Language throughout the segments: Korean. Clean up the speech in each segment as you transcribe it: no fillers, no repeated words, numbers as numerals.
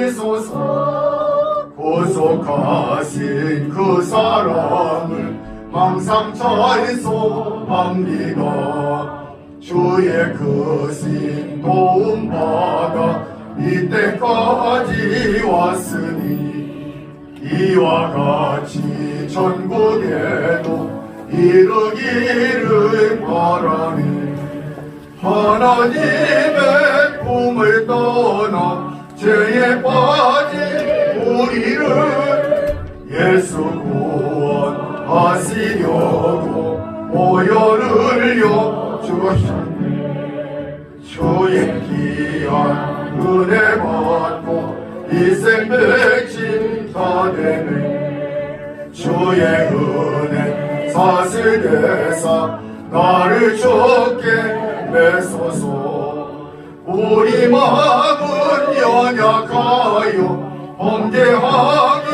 주시소서. 구속하신 그 사람을 항상 찬송합니다. 주의 그 신 도움받아 이때까지 왔으니 이와 같이 전국에도 이르기를 바라니 하나님의 꿈을 떠나 죄에 빠진 우리를 예수 구원하시려고 모여를 여주셨네. 주의 귀한 은혜 받고 이생 백신 다 되네. 주의 은혜 사슬대사 나를 좋게 내소서. 우리 마음은 연약하여 범죄하기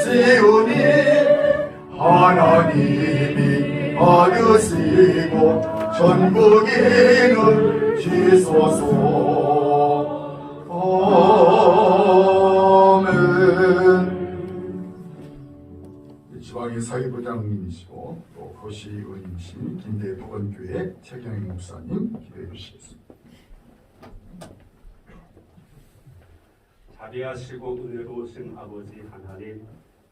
쉬우니 하나님이 받으시고 전국인을 주소서. 아멘. 지방의 사회부장님이시고 또 도시의원이신 김대복원교회 최경영 목사님 기도해 주시겠습니다. 자비하시고 은혜로우신 아버지 하나님,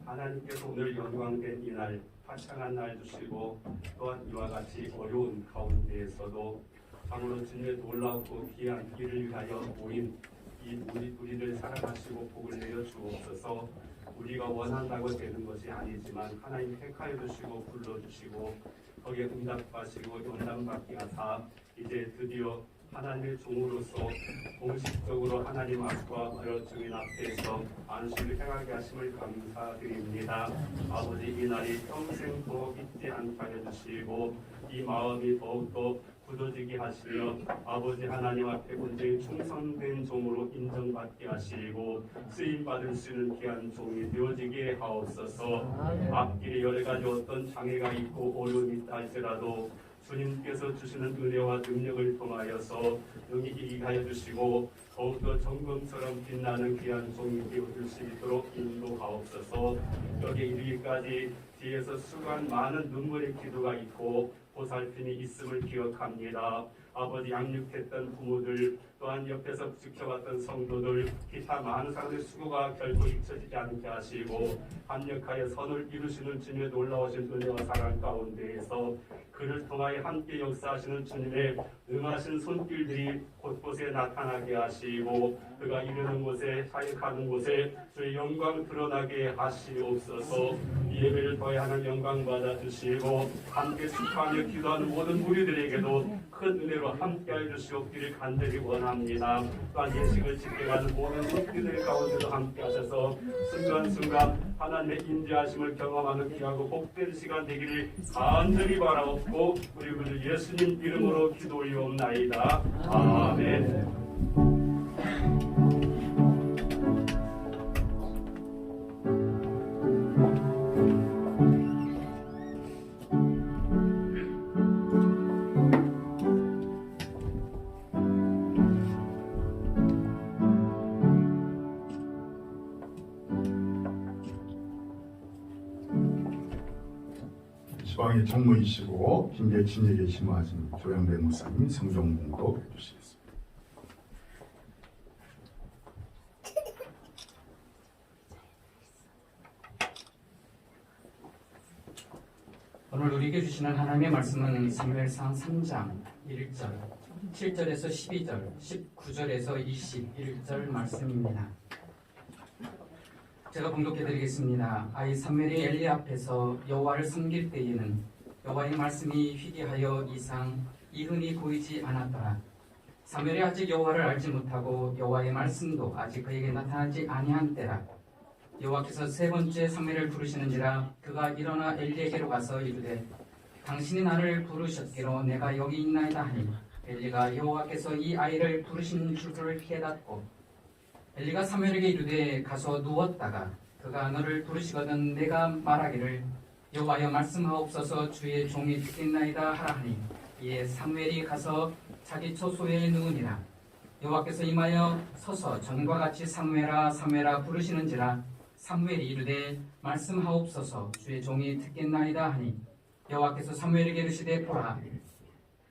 하나님께서 오늘 영광된 이날 화창한 날 주시고 또한 이와 같이 어려운 가운데에서도 참으로 주님의 놀랍고 귀한 일을 위하여 모인 이 우리를 사랑하시고 복을 내려 주옵소서. 우리가 원한다고 되는 것이 아니지만 하나님 택하여 주시고 불러주시고 거기에 응답하시고 연단받게 하사 이제 드디어 하나님의 종으로서 공식적으로 하나님 앞과 주민 앞에서 안식을 행하게 하심을 감사드립니다. 아버지, 이 날이 평생 더 잊지 않게 하여 주시고 이 마음이 더욱더 굳어지게 하시며 아버지 하나님 앞에 온전히 충성된 종으로 인정받게 하시고 쓰임받을 수 있는 귀한 종이 되어지게 하옵소서. 앞길에 여러 가지 어떤 장애가 있고 어려움이 있다 할지라도 주님께서 주시는 은혜와 능력을 통하여서 여기 이기게 하여 주시고 더욱더 정금처럼 빛나는 귀한 종이 되어줄 수 있도록 인도하옵소서. 여기 이르기까지 뒤에서 수고한 많은 눈물의 기도가 있고 보살핌이 있음을 기억합니다. 아버지, 양육했던 부모들 또한 옆에서 지켜봤던 성도들 기타 많은 사람들의 수고가 결코 잊혀지지 않게 하시고 합력하여 선을 이루시는 주님의 놀라우신 은혜와 사랑 가운데에서 그를 통하여 함께 역사하시는 주님의 응하신 손길들이 곳곳에 나타나게 하시고 그가 이르는 곳에 사역하는 곳에 주의 영광 드러나게 하시옵소서. 이 예배를 더해 하는 영광 받아주시고 함께 축하하며 기도하는 모든 우리들에게도 큰 은혜로 함께하여 주시옵기를 간절히 원합니다. 또한 예식을 지켜가는 모든 손길들 가운데도 함께하셔서 순간순간 하나님의 인도하심을 경험하는 귀하고 복된 시간 되기를 간절히 바라옵고 우리 구 예수님 이름으로 기도 올리옵나이다. 아멘. 지방의 총무이시고 빈계 진역에 심화하신 조영대 목사님 성경 공독 해주시겠습니다. 오늘 우리에게 주시는 하나님의 말씀은 사무엘상 3장 1절, 7절에서 12절, 19절에서 21절 말씀입니다. 제가 봉독해드리겠습니다. 아이 사무엘이 엘리 앞에서 여호와를 섬길 때에는 여호와의 말씀이 희귀하여 이상 이흔이 보이지 않았더라. 사무엘이 아직 여호와를 알지 못하고 여호와의 말씀도 아직 그에게 나타나지 아니한 때라. 여호와께서 세 번째 사무엘을 부르시는지라 그가 일어나 엘리에게로 가서 이르되 당신이 나를 부르셨기로 내가 여기 있나이다 하니 엘리가 여호와께서 이 아이를 부르신 줄을 깨닫고 엘리가 사무엘에게 이르되 가서 누웠다가 그가 너를 부르시거든 내가 말하기를 여호와여 말씀하옵소서 주의 종이 듣겠나이다 하라 하니 이에 사무엘이 가서 자기 처소에 누우니라. 여호와께서 임하여 서서 전과 같이 사무엘아 사무엘아 부르시는지라 사무엘이 이르되 말씀하옵소서 주의 종이 듣겠나이다 하니 여호와께서 사무엘에게 이르시되 보라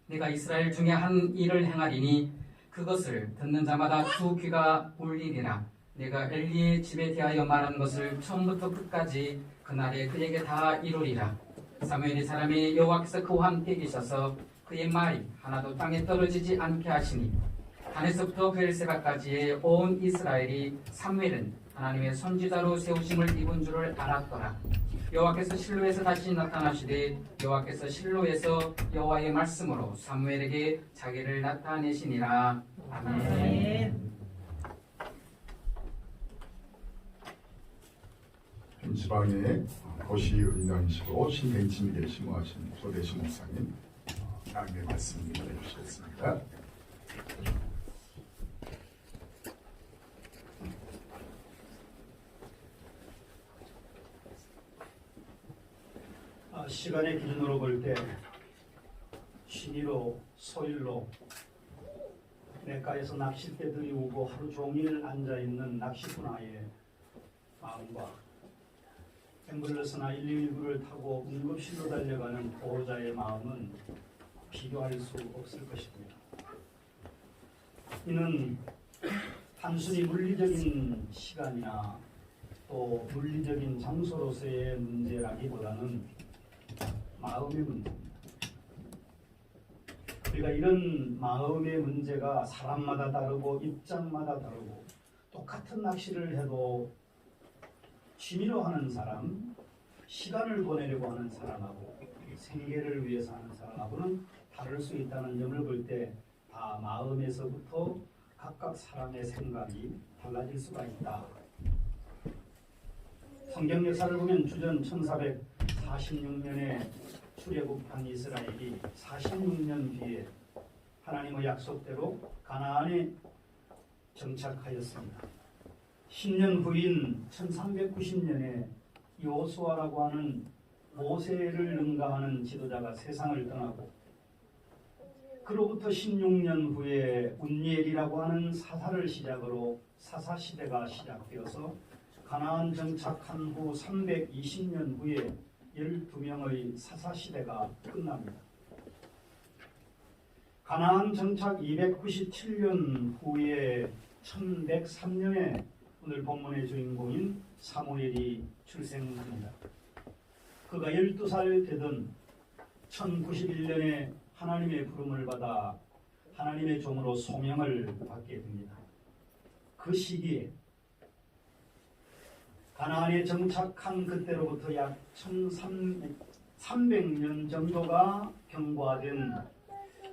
내가 이스라엘 중에 한 일을 행하리니 그것을 듣는 자마다 두 귀가 울리리라. 내가 엘리의 집에 대하여 말한 것을 처음부터 끝까지 그날에 그에게 다 이루리라. 사무엘이 사람이 여호와께서 그와 함께 계셔서 그의 말이 하나도 땅에 떨어지지 않게 하시니 단에서부터 베엘세바까지의 온 이스라엘이 사무엘은 하나님의 선지자로 세우심을 입은 줄을 알았더라. 여호와께서 실로에서 다시 나타나시되 여호와께서 실로에서 여호와의 말씀으로 사무엘에게 자기를 나타내시니라. 아멘. 현 지방에 거시 은장이시고 신댕진리에 심호하신 조대신 목사님 강의 말씀 인도해 주시겠습니다. 시간의 기준으로 볼 때 신의로 소일로 냇가에서 낚싯대들이 오고 하루 종일 앉아있는 낚시꾼아의 마음과 앰뷸런스나 119를 타고 응급실로 달려가는 보호자의 마음은 비교할 수 없을 것입니다. 이는 단순히 물리적인 시간이나 또 물리적인 장소로서의 문제라기보다는 마음의 문제입니다. 우리가 이런 마음의 문제가 사람마다 다르고 입장마다 다르고 똑같은 낚시를 해도 취미로 하는 사람, 시간을 보내려고 하는 사람하고 생계를 위해서 하는 사람하고는 다를 수 있다는 점을 볼 때 다 마음에서부터 각각 사람의 생각이 달라질 수가 있다. 성경 역사를 보면 주전 1446년에 출애굽한 이스라엘이 46년 뒤에 하나님의 약속대로 가나안에 정착하였습니다. 10년 후인 1390년에 여호수아라고 하는 모세를 능가하는 지도자가 세상을 떠나고 그로부터 16년 후에 운니엘이라고 하는 사사를 시작으로 사사시대가 시작되어서 가나안 정착한 후 320년 후에 12명의 사사시대가 끝납니다. 가나안 정착 297년 후에 1103년에 오늘 본문의 주인공인 사무엘이 출생합니다. 그가 12살 되던 1091년에 하나님의 부름을 받아 하나님의 종으로 소명을 받게 됩니다. 그 시기에 가나안에 정착한 그때로부터 약 1300년 정도가 경과된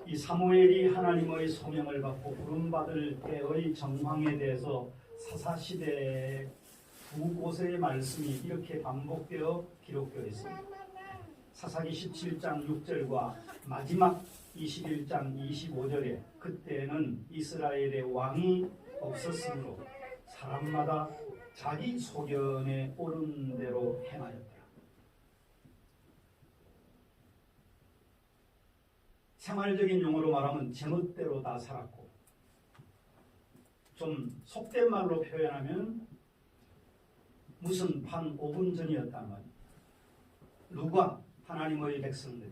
이 사무엘이 하나님의 소명을 받고 부름받을 때의 정황에 대해서 사사시대의 두 곳의 말씀이 이렇게 반복되어 기록되어 있습니다. 사사기 17장 6절과 마지막 21장 25절에 그때는 이스라엘의 왕이 없었으므로 사람마다 자기 소견에 옳은 대로 행하였더라. 생활적인 용어로 말하면 제멋대로 다 살았고, 좀 속된 말로 표현하면 무슨 한 5분 전이었단 말이에요. 누가? 하나님의 백성들이.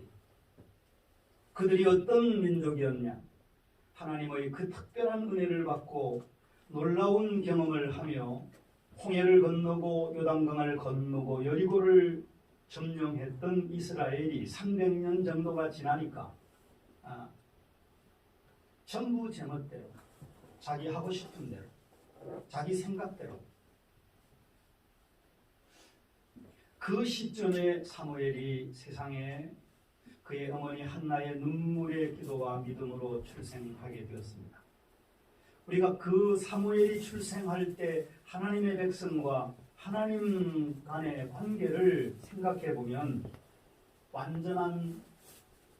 그들이 어떤 민족이었냐? 하나님의 그 특별한 은혜를 받고 놀라운 경험을 하며 홍해를 건너고 요단강을 건너고 여리고를 점령했던 이스라엘이 300년 정도가 지나니까 전부 제멋대로, 자기 하고 싶은 대로, 자기 생각대로. 그 시점에 사무엘이 세상에 그의 어머니 한나의 눈물의 기도와 믿음으로 출생하게 되었습니다. 우리가 그 사무엘이 출생할 때 하나님의 백성과 하나님 간의 관계를 생각해 보면 완전한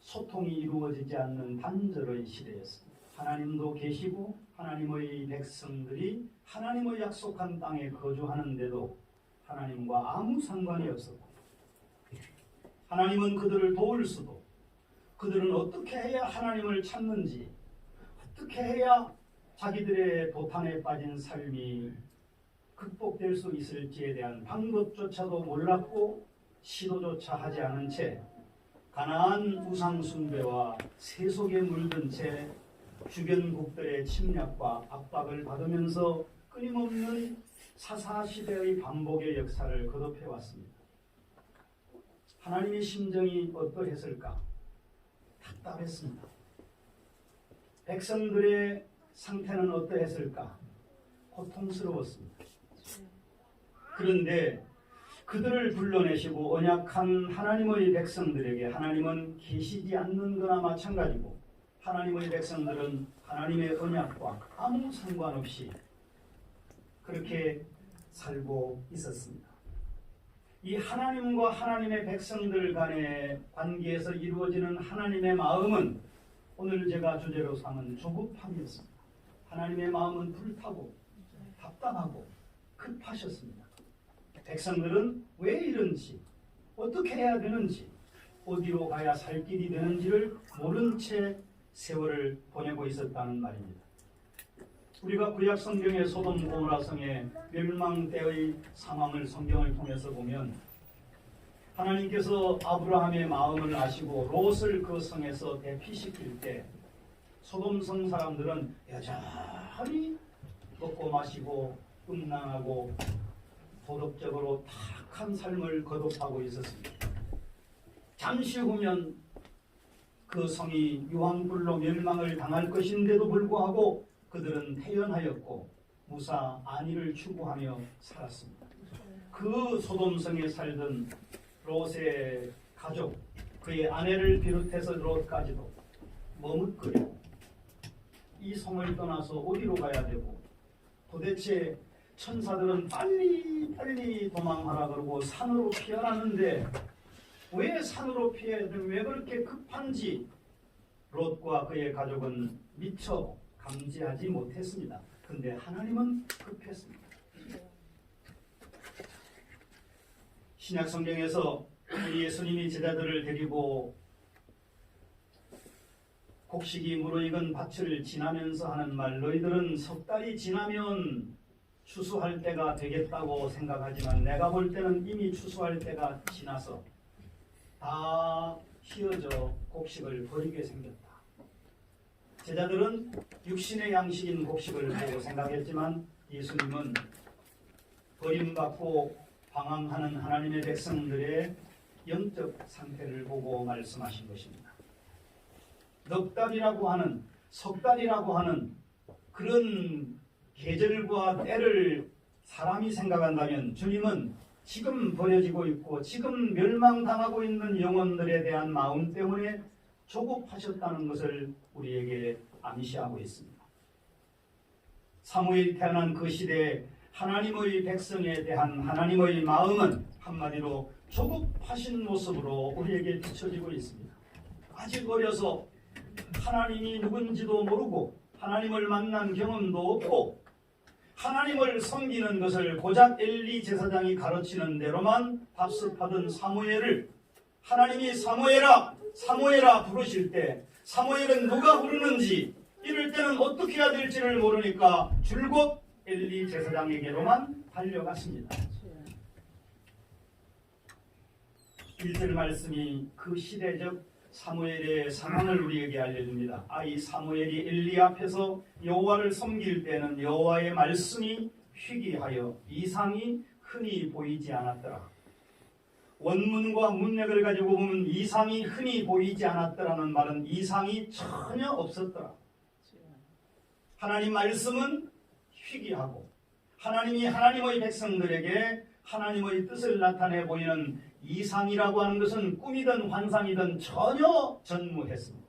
소통이 이루어지지 않는 단절의 시대였습니다. 하나님도 계시고 하나님의 백성들이 하나님의 약속한 땅에 거주하는데도 하나님과 아무 상관이 없었고, 하나님은 그들을 도울 수도, 그들은 어떻게 해야 하나님을 찾는지, 어떻게 해야 자기들의 도탄에 빠진 삶이 극복될 수 있을지에 대한 방법조차도 몰랐고 시도조차 하지 않은 채 가나안 우상 숭배와 세속에 물든 채 주변국들의 침략과 압박을 받으면서 끊임없는 사사시대의 반복의 역사를 거듭해 왔습니다. 하나님의 심정이 어떠했을까? 답답했습니다. 백성들의 상태는 어떠했을까? 고통스러웠습니다. 그런데 그들을 불러내시고 언약한 하나님의 백성들에게 하나님은 계시지 않는 거나 마찬가지고 하나님의 백성들은 하나님의 언약과 아무 상관없이 그렇게 살고 있었습니다. 이 하나님과 하나님의 백성들 간의 관계에서 이루어지는 하나님의 마음은 오늘 제가 주제로 삼은 조급함이었습니다. 하나님의 마음은 불타고 답답하고 급하셨습니다. 백성들은 왜 이런지, 어떻게 해야 되는지, 어디로 가야 살 길이 되는지를 모른 채 세월을 보내고 있었다는 말입니다. 우리가 구약 성경의 소돔 고모라 성의 멸망 때의 상황을 성경을 통해서 보면 하나님께서 아브라함의 마음을 아시고 롯을 그 성에서 대피시킬 때 소돔 성 사람들은 여전히 먹고 마시고 음란하고 도덕적으로 타락한 삶을 거듭하고 있었습니다. 잠시 후면 그 성이 유황불로 멸망을 당할 것인데도 불구하고 그들은 태연하였고 무사 안위를 추구하며 살았습니다. 그 소돔성에 살던 롯의 가족, 그의 아내를 비롯해서 롯까지도 머뭇거려 이 성을 떠나서 어디로 가야 되고 도대체 천사들은 빨리 도망하라 그러고 산으로 피하라는데 왜 산으로 피해야 되는 왜 그렇게 급한지 롯과 그의 가족은 미처 감지하지 못했습니다. 그런데 하나님은 급했습니다. 신약 성경에서 예수님이 제자들을 데리고 곡식이 무르익은 밭을 지나면서 하는 말, 너희들은 석 달이 지나면 추수할 때가 되겠다고 생각하지만 내가 볼 때는 이미 추수할 때가 지나서 다 휘어져 곡식을 버리게 생겼다. 제자들은 육신의 양식인 곡식을 보고 생각했지만 예수님은 버림받고 방황하는 하나님의 백성들의 영적 상태를 보고 말씀하신 것입니다. 넉 달이라고 하는, 석 달이라고 하는 그런 계절과 때를 사람이 생각한다면 주님은 지금 버려지고 있고 지금 멸망당하고 있는 영혼들에 대한 마음 때문에 조급하셨다는 것을 우리에게 암시하고 있습니다. 사무엘이 태어난 그 시대에 하나님의 백성에 대한 하나님의 마음은 한마디로 조급하신 모습으로 우리에게 비춰지고 있습니다. 아직 어려서 하나님이 누군지도 모르고 하나님을 만난 경험도 없고 하나님을 섬기는 것을 고작 엘리 제사장이 가르치는 대로만 답습하던 사무엘을 하나님이 사무엘아 사무엘아 부르실 때 사무엘은 누가 부르는지 이럴 때는 어떻게 해야 될지를 모르니까 줄곧 엘리 제사장에게로만 달려갔습니다. 1절 말씀이 그 시대적 사무엘의 상황을 우리에게 알려줍니다. 이 사무엘이 엘리 앞에서 여호와를 섬길 때는 여호와의 말씀이 희귀하여 이상이 흔히 보이지 않았더라. 원문과 문맥을 가지고 보면 이상이 흔히 보이지 않았더라는 말은 이상이 전혀 없었더라. 하나님 말씀은 희귀하고 하나님이 하나님의 백성들에게 하나님의 뜻을 나타내 보이는 이상이라고 하는 것은 꿈이든 환상이든 전혀 전무했습니다.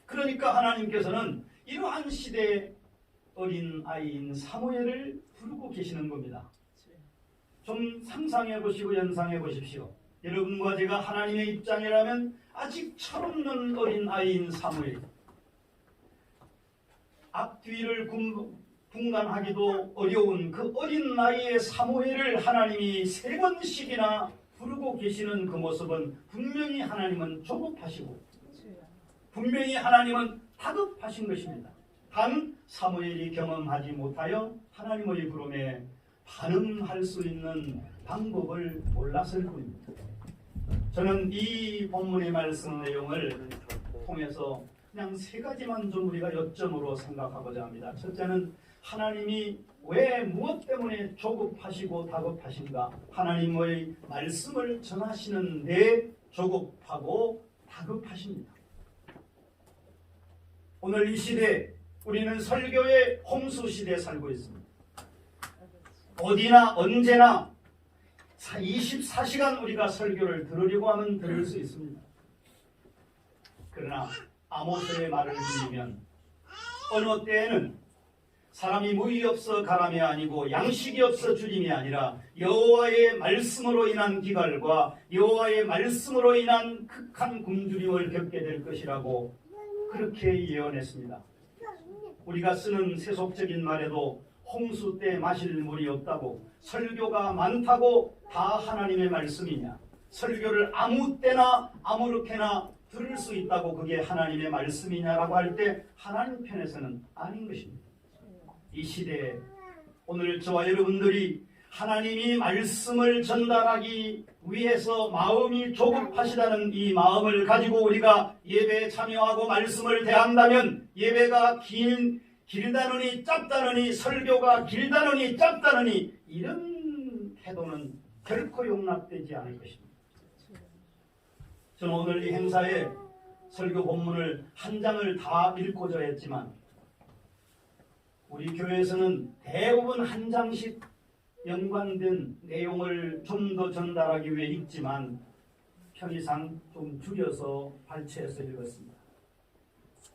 그러니까 하나님께서는 이러한 시대의 어린 아이인 사무엘을 부르고 계시는 겁니다. 좀 상상해 보시고 연상해 보십시오. 여러분과 제가 하나님의 입장이라면 아직 철없는 어린 아이인 사무엘, 앞뒤를 분간하기도 어려운 그 어린 나이의 사무엘을 하나님이 3번씩이나 부르고 계시는 그 모습은 분명히 하나님은 조급하시고 분명히 하나님은 다급하신 것입니다. 단 사무엘이 경험하지 못하여 하나님의 부름에 반응할 수 있는 방법을 몰랐을 뿐입니다. 저는 이 본문의 말씀 내용을 통해서 그냥 세 가지만 좀 우리가 요점으로 생각하고자 합니다. 첫째는 하나님이 왜 무엇 때문에 조급하시고 다급하신가? 하나님의 말씀을 전하시는데 조급하고 다급하십니다. 오늘 이 시대 우리는 설교의 홍수 시대에 살고 있습니다. 어디나 언제나 24시간 우리가 설교를 들으려고 하면 들을 수 있습니다. 그러나 아모스의 말을 빌리면 어느 때에는 사람이 무의 없어 가람이 아니고 양식이 없어 주림이 아니라 여호와의 말씀으로 인한 기갈과 여호와의 말씀으로 인한 극한 굶주림을 겪게 될 것이라고 그렇게 예언했습니다. 우리가 쓰는 세속적인 말에도 홍수 때 마실 물이 없다고, 설교가 많다고 다 하나님의 말씀이냐, 설교를 아무 때나 아무렇게나 들을 수 있다고 그게 하나님의 말씀이냐라고 할 때 하나님 편에서는 아닌 것입니다. 이 시대에 오늘 저와 여러분들이 하나님이 말씀을 전달하기 위해서 마음이 조급하시다는 이 마음을 가지고 우리가 예배에 참여하고 말씀을 대한다면 예배가 길다느니 짧다느니 설교가 길다느니 짧다느니 이런 태도는 결코 용납되지 않을 것입니다. 저는 오늘 이 행사에 설교 본문을 한 장을 다 읽고자 했지만 우리 교회에서는 대부분 한 장씩 연관된 내용을 좀 더 전달하기 위해 읽지만 편의상 좀 줄여서 발췌해서 읽었습니다.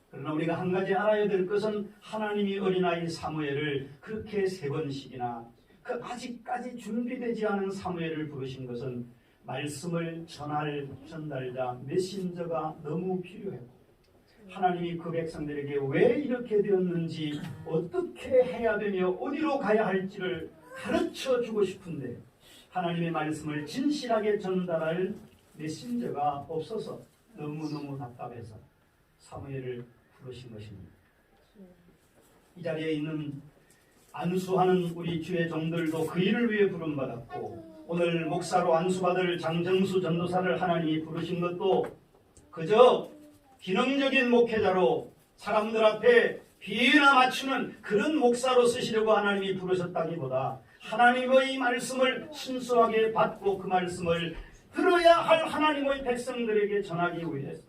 그러나 우리가 한 가지 알아야 될 것은 하나님이 어린아이 사무엘을 그렇게 3번씩이나 그 아직까지 준비되지 않은 사무엘을 부르신 것은 말씀을 전할 전달자 메신저가 너무 필요했고 하나님이 그 백성들에게 왜 이렇게 되었는지 어떻게 해야 되며 어디로 가야 할지를 가르쳐 주고 싶은데 하나님의 말씀을 진실하게 전달할 메신저가 없어서 너무너무 답답해서 사무엘을 부르신 것입니다. 이 자리에 있는 안수하는 우리 주의 종들도 그 일을 위해 부름받았고 오늘 목사로 안수받을 장정수 전도사를 하나님이 부르신 것도 그저 기능적인 목회자로 사람들 앞에 비유나 맞추는 그런 목사로 쓰시려고 하나님이 부르셨다기보다 하나님의 말씀을 순수하게 받고 그 말씀을 들어야 할 하나님의 백성들에게 전하기 위해서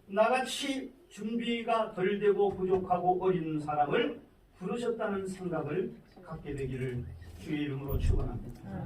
나같이 준비가 덜 되고 부족하고 어린 사람을 부르셨다는 생각을 갖게 되기를 주의 이름으로 축원합니다.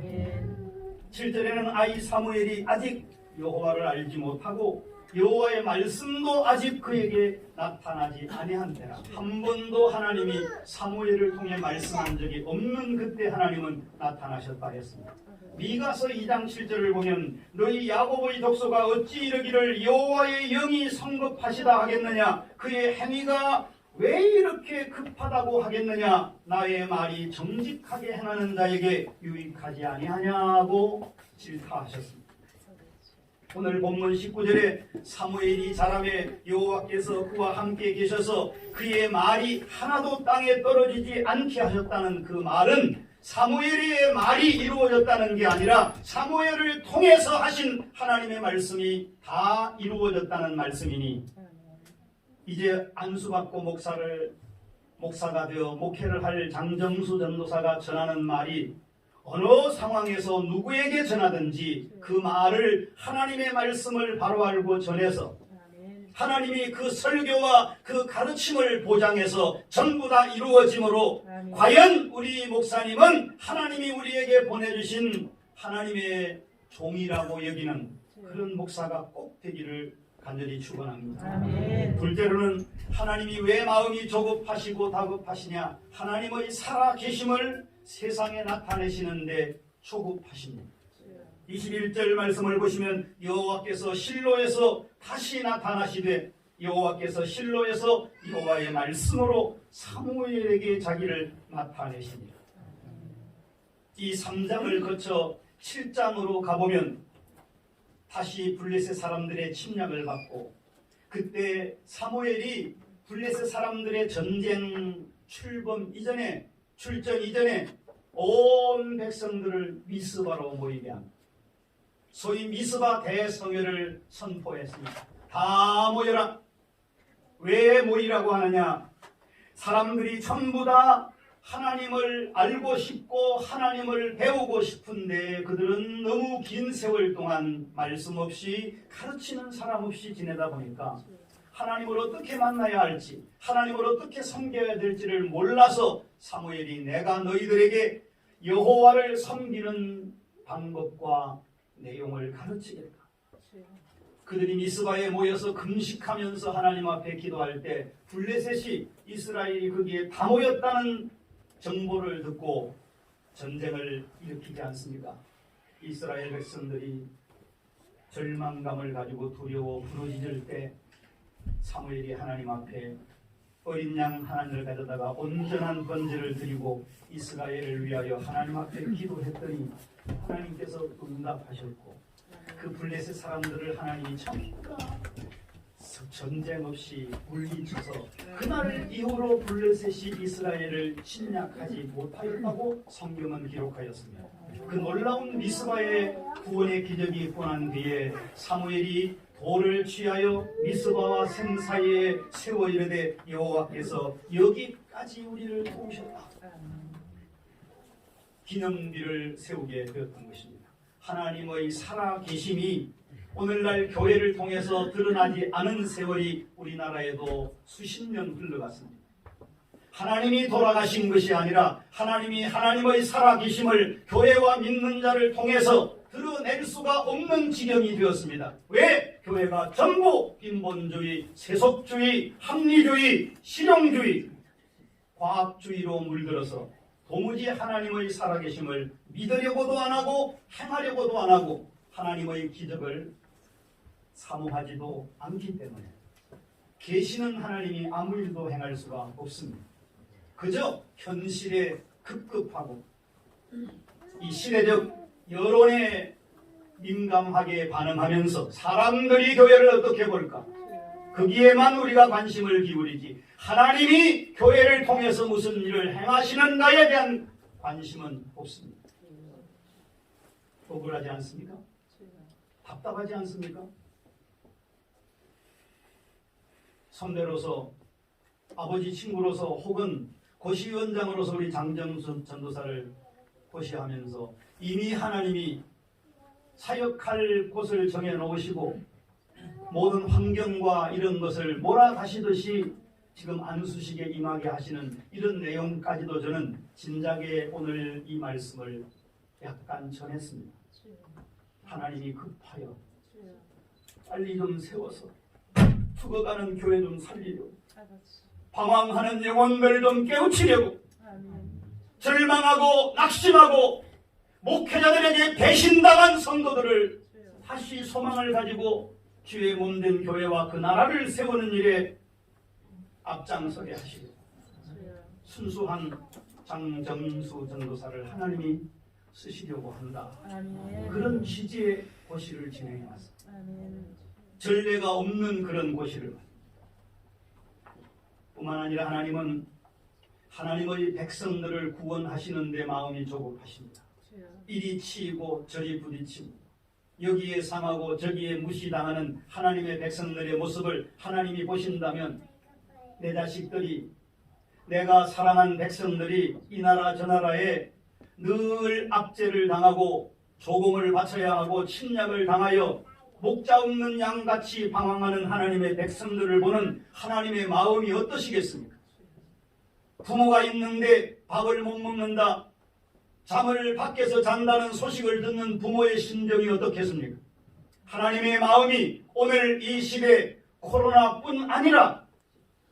7절에는 아이 사무엘이 아직 여호와를 알지 못하고 여호와의 말씀도 아직 그에게 나타나지 아니한 때라. 한 번도 하나님이 사무엘을 통해 말씀한 적이 없는 그때 하나님은 나타나셨다 했습니다. 미가서 2장 7절을 보면 너희 야곱의 독소가 어찌 이르기를 여호와의 영이 성급하시다 하겠느냐, 그의 행위가 왜 이렇게 급하다고 하겠느냐, 나의 말이 정직하게 행하는 자에게 유익하지 아니하냐고 질타하셨습니다. 오늘 본문 19절에 사무엘이 자라매 여호와께서 그와 함께 계셔서 그의 말이 하나도 땅에 떨어지지 않게 하셨다는 그 말은 사무엘의 말이 이루어졌다는 게 아니라 사무엘을 통해서 하신 하나님의 말씀이 다 이루어졌다는 말씀이니 이제 안수받고 목사가 되어 목회를 할 장정수 전도사가 전하는 말이 어느 상황에서 누구에게 전하든지 그 말을 하나님의 말씀을 바로 알고 전해서 하나님이 그 설교와 그 가르침을 보장해서 전부 다 이루어지므로 과연 우리 목사님은 하나님이 우리에게 보내주신 하나님의 종이라고 여기는 그런 목사가 꼭 되기를 간절히 축원합니다. 둘째로는 하나님이 왜 마음이 조급하시고 다급하시냐, 하나님의 살아계심을 세상에 나타내시는데 조급하십니다. 21절 말씀을 보시면 여호와께서 실로에서 다시 나타나시되 여호와께서 실로에서 여호와의 말씀으로 사무엘에게 자기를 나타내십니다. 이 3장을 거쳐 7장으로 가보면 다시 블레셋 사람들의 침략을 받고 그때 사무엘이 블레셋 사람들의 전쟁 출전 이전에 온 백성들을 미스바로 모이게 합니다. 소위 미스바 대성회를 선포했습니다. 다 모여라. 왜 모이라고 하느냐? 사람들이 전부 다 하나님을 알고 싶고 하나님을 배우고 싶은데 그들은 너무 긴 세월 동안 말씀 없이 가르치는 사람 없이 지내다 보니까 하나님을 어떻게 만나야 할지, 하나님을 어떻게 섬겨야 될지를 몰라서 사무엘이 내가 너희들에게 여호와를 섬기는 방법과 내용을 가르치겠다. 그들이 미스바에 모여서 금식하면서 하나님 앞에 기도할 때 블레셋이 이스라엘이 거기에 다 모였다는 정보를 듣고 전쟁을 일으키지 않습니까? 이스라엘 백성들이 절망감을 가지고 두려워 부르짖을 때 사무엘이 하나님 앞에 어린 양 하나를 가져다가 온전한 번제를 드리고 이스라엘을 위하여 하나님 앞에 기도했더니 하나님께서 응답하셨고 그 블레셋 사람들을 하나님이 전부 다 전쟁 없이 물리쳐서 그날 이후로 블레셋이 이스라엘을 침략하지 못하였다고 성경은 기록하였습니다. 그 놀라운 미스바의 구원의 기적이 있고 난 뒤에 사무엘이 돌을 취하여 미스바와 샘 사이에 세워 이르되 여호와께서 여기까지 우리를 도우셨다. 기념비를 세우게 되었던 것입니다. 하나님의 살아계심이 오늘날 교회를 통해서 드러나지 않은 세월이 우리나라에도 수십 년 흘러갔습니다. 하나님이 돌아가신 것이 아니라 하나님이 하나님의 살아계심을 교회와 믿는 자를 통해서 드러낼 수가 없는 지경이 되었습니다. 왜? 교회가 전부 빈본주의, 세속주의, 합리주의, 실용주의, 과학주의로 물들어서 도무지 하나님의 살아계심을 믿으려고도 안 하고 행하려고도 안 하고 하나님의 기적을 사모하지도 않기 때문에 계시는 하나님이 아무 일도 행할 수가 없습니다. 그저 현실에 급급하고 이 시대적 여론에 민감하게 반응하면서 사람들이 교회를 어떻게 볼까? 거기에만 우리가 관심을 기울이지 하나님이 교회를 통해서 무슨 일을 행하시는가에 대한 관심은 없습니다. 억울하지 않습니까? 답답하지 않습니까? 선배로서 아버지 친구로서 혹은 고시위원장으로서 우리 장정순 전도사를 고시하면서 이미 하나님이 사역할 곳을 정해놓으시고 모든 환경과 이런 것을 몰아가시듯이 지금 안수식에 임하게 하시는 이런 내용까지도 저는 진작에 오늘 이 말씀을 약간 전했습니다. 하나님이 급하여 빨리 좀 세워서 죽어가는 교회 좀 살리려고 방황하는 영혼들 좀 깨우치려고 절망하고 낙심하고 목회자들에게 배신당한 성도들을 다시 소망을 가지고 주의 몸된 교회와 그 나라를 세우는 일에 앞장서게 하시고 순수한 장정수 전도사를 하나님이 쓰시려고 한다. 그런 취지의 고시를 진행해 왔습니다. 전례가 없는 그런 고시를 뿐만 아니라 하나님은 하나님의 백성들을 구원하시는 데 마음이 조급하십니다. 이리 치이고 저리 부딪히고 여기에 상하고 저기에 무시당하는 하나님의 백성들의 모습을 하나님이 보신다면 내 자식들이 내가 사랑한 백성들이 이 나라 저 나라에 늘 압제를 당하고 조공을 바쳐야 하고 침략을 당하여 목자 없는 양같이 방황하는 하나님의 백성들을 보는 하나님의 마음이 어떠시겠습니까? 부모가 있는데 밥을 못 먹는다, 잠을 밖에서 잔다는 소식을 듣는 부모의 심정이 어떻겠습니까? 하나님의 마음이 오늘 이 시대 코로나뿐 아니라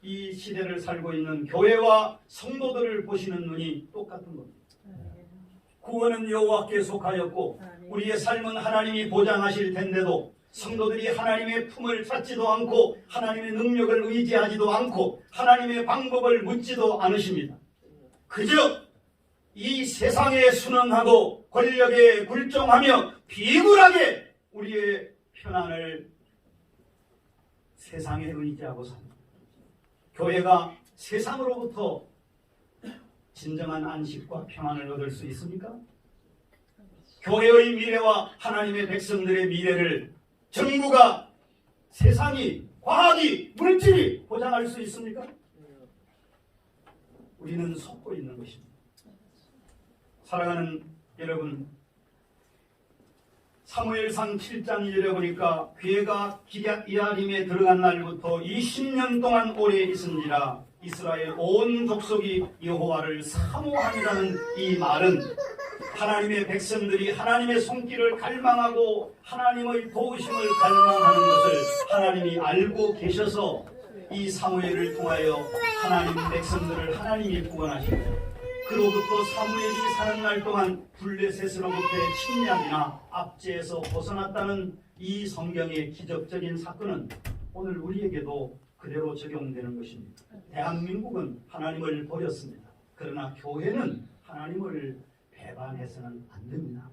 이 시대를 살고 있는 교회와 성도들을 보시는 눈이 똑같은 겁니다. 구원은 여호와께 속하였고 우리의 삶은 하나님이 보장하실 텐데도 성도들이 하나님의 품을 찾지도 않고 하나님의 능력을 의지하지도 않고 하나님의 방법을 묻지도 않으십니다. 그저 이 세상에 순응하고 권력에 굴종하며 비굴하게 우리의 편안을 세상에 의지하고 삽니다. 교회가 세상으로부터 진정한 안식과 평안을 얻을 수 있습니까? 교회의 미래와 하나님의 백성들의 미래를 정부가, 세상이, 과학이, 물질이 보장할 수 있습니까? 우리는 속고 있는 것입니다. 사랑하는 여러분, 사무엘상 7장 1절에 보니까 괴가 기럇이아림에 들어간 날부터 20년 동안 오래 있은지라 이스라엘 온 족속이 여호와를 사모하니라는 이 말은 하나님의 백성들이 하나님의 손길을 갈망하고 하나님의 도우심을 갈망하는 것을 하나님이 알고 계셔서 이 사무엘을 통하여 하나님 백성들을 하나님이 구원하시고 그로부터 사무엘이 사는 날 동안 블레셋으로부터의 침략이나 압제에서 벗어났다는 이 성경의 기적적인 사건은 오늘 우리에게도 그대로 적용되는 것입니다. 대한민국은 하나님을 버렸습니다. 그러나 교회는 하나님을 배반해서는 안 됩니다.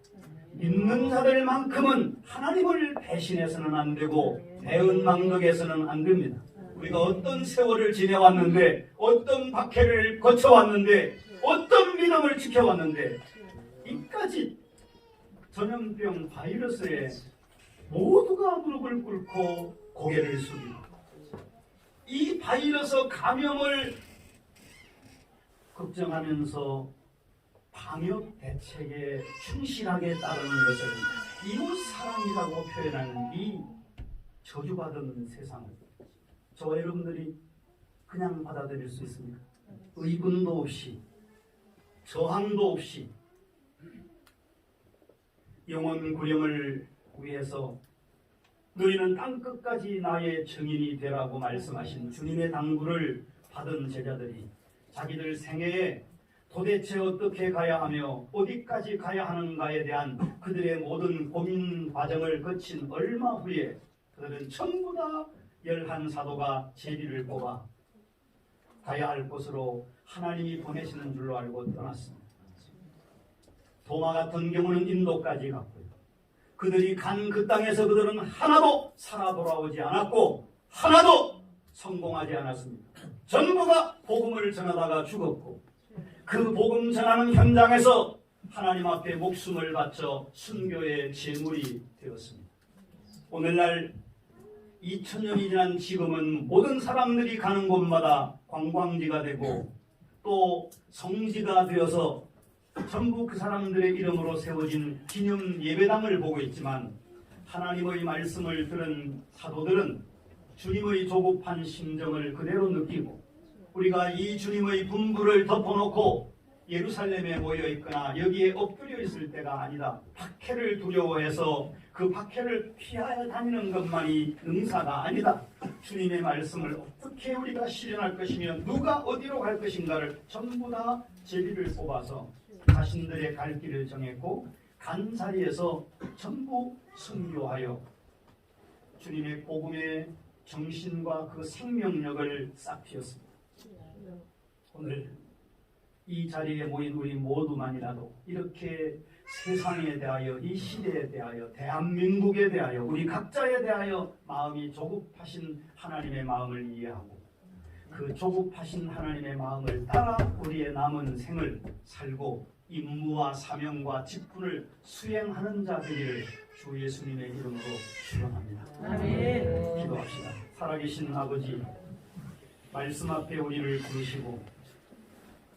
믿는 자들만큼은 하나님을 배신해서는 안 되고 대은망덕해서는 안 됩니다. 우리가 어떤 세월을 지내왔는데, 어떤 박해를 거쳐왔는데, 어떤 믿음을 지켜왔는데, 이까지 전염병 바이러스에 모두가 무릎을 꿇고 고개를 숙이고 이 바이러스 감염을 걱정하면서 방역 대책에 충실하게 따르는 것을 이웃 사랑이라고 표현하는 이 저주받은 세상을 저와 여러분들이 그냥 받아들일 수 있습니까? 의분도 없이, 저항도 없이 영원 구령을 위해서 너희는 땅끝까지 나의 증인이 되라고 말씀하신 주님의 당부를 받은 제자들이 자기들 생애에 도대체 어떻게 가야 하며 어디까지 가야 하는가에 대한 그들의 모든 고민 과정을 거친 얼마 후에 그들은 전부 다 11사도가 제비를 뽑아 가야 할 곳으로 하나님이 보내시는 줄로 알고 떠났습니다. 도마 같은 경우는 인도까지 갔고요. 그들이 간 그 땅에서 그들은 하나도 살아 돌아오지 않았고 하나도 성공하지 않았습니다. 전부가 복음을 전하다가 죽었고 그 복음 전하는 현장에서 하나님 앞에 목숨을 바쳐 순교의 제물이 되었습니다. 오늘날 2000년이 지난 지금은 모든 사람들이 가는 곳마다 관광지가 되고 또 성지가 되어서 전부 그 사람들의 이름으로 세워진 기념 예배당을 보고 있지만 하나님의 말씀을 들은 사도들은 주님의 조급한 심정을 그대로 느끼고 우리가 이 주님의 분부를 덮어놓고 예루살렘에 모여있거나 여기에 엎드려 있을 때가 아니다. 박해를 두려워해서 그 박해를 피하여 다니는 것만이 능사가 아니다. 주님의 말씀을 어떻게 우리가 실현할 것이며 누가 어디로 갈 것인가를 전부 다 제비를 뽑아서 자신들의 갈 길을 정했고 간 자리에서 전부 순교하여 주님의 복음의 정신과 그 생명력을 싹 피웠습니다. 오늘 이 자리에 모인 우리 모두만이라도 이렇게 세상에 대하여 이 시대에 대하여 대한민국에 대하여 우리 각자에 대하여 마음이 조급하신 하나님의 마음을 이해하고 그 조급하신 하나님의 마음을 따라 우리의 남은 생을 살고 임무와 사명과 직분을 수행하는 자들을 주 예수님의 이름으로 축원합니다. 아멘. 기도합시다. 살아계신 아버지, 말씀 앞에 우리를 부르시고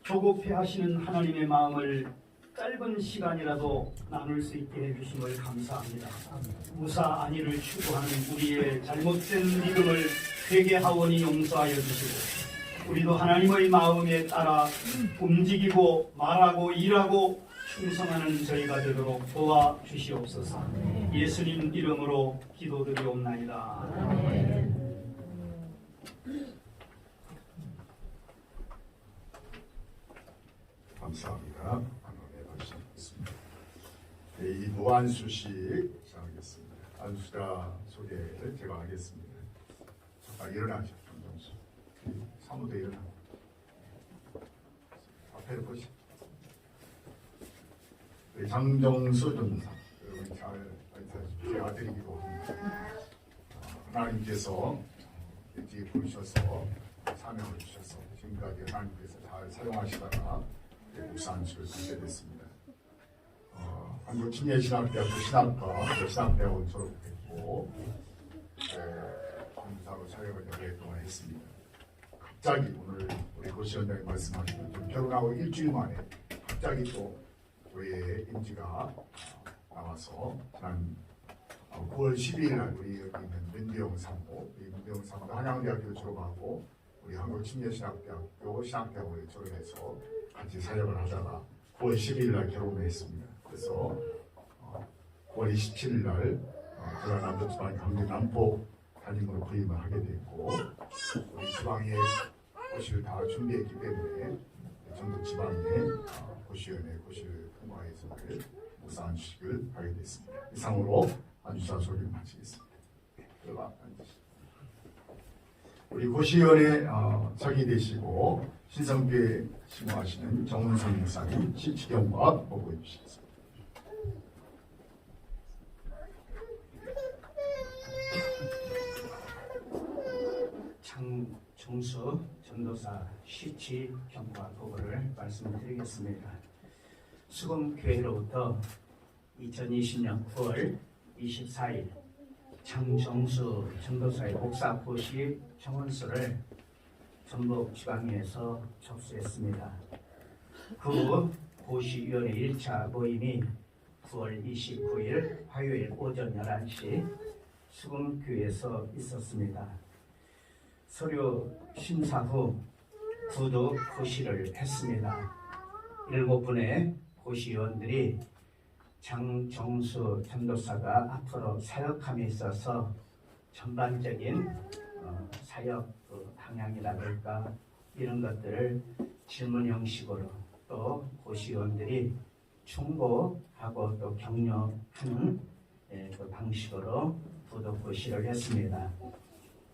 조급해하시는 하나님의 마음을 짧은 시간이라도 나눌 수 있게 해주심을 감사합니다. 무사 안위를 추구하는 우리의 잘못된 믿음을 회개하오니 용서하여 주시고 우리도 하나님의 마음에 따라 움직이고 말하고 일하고 충성하는 저희가 되도록 도와주시옵소서. 예수님 이름으로 기도드리옵나이다. 감사합니다. 하나님의 말씀이었습니다. 이 노안수씨 시작하겠습니다. 안수자 소개를 제가 하겠습니다. 잠깐 일어나죠. 정정수. 사무대 일어나. 앞에 보시. 장정수 전사. 여러분 제 아들이기도 합니다. 하나님께서 일찍 부르셔서 참여해 주셔서 지금까지 하나님께서 잘 사용하시다가 목사 안식을 받게 됐습니다. 한국침례신학대학교 신학과 신학대학원 졸업했고 강사로 사역을 여러 해 동안 했습니다. 갑자기 오늘 우리 고시원장이 말씀하신 좀 결혼하고 일주일 만에 갑자기 또 교회에 임지가 나와서 지난 9월 12일 날 우리 여기 있는 민대영 사모, 이 민대영 사모도 한양대학교 졸업하고 우리 한국침례신학대학교 신학대학원에 졸업해서 같이 사역을 하다가 9월 12일 날 결혼을 했습니다. 그래서 9월 27일 날 제가 남부지방 강주 남포 담임으로 부임을 하게 됐고 우리 지방에 고시를 다 준비했기 때문에 전북 지방에 고시원에 고시를 통과해서 목사 안식을 하게 됐습니다. 이상으로 안주사 소리를 마치겠습니다. 우리 고시원에 서기 되시고 신성교회 심호하시는 정은성 목사님 시치경과 보고해 주시겠습니다. 정수 전도사 시치 경과 보고를 말씀드리겠습니다. 수금교회로부터 2020년 9월 24일 장정수 전도사의 목사 고시 청원서를 전북 지방에서 접수했습니다. 그 후 고시위원회 1차 모임이 9월 29일 화요일 오전 11시 수금교회에서 있었습니다. 서류 심사 후 구두 고시를 했습니다. 7분의 고시위원들이 장정수 전도사가 앞으로 사역함에 있어서 전반적인 사역 방향이라든가 이런 것들을 질문 형식으로 또 고시위원들이 충고하고 또 격려하는 그 방식으로 구두 고시를 했습니다.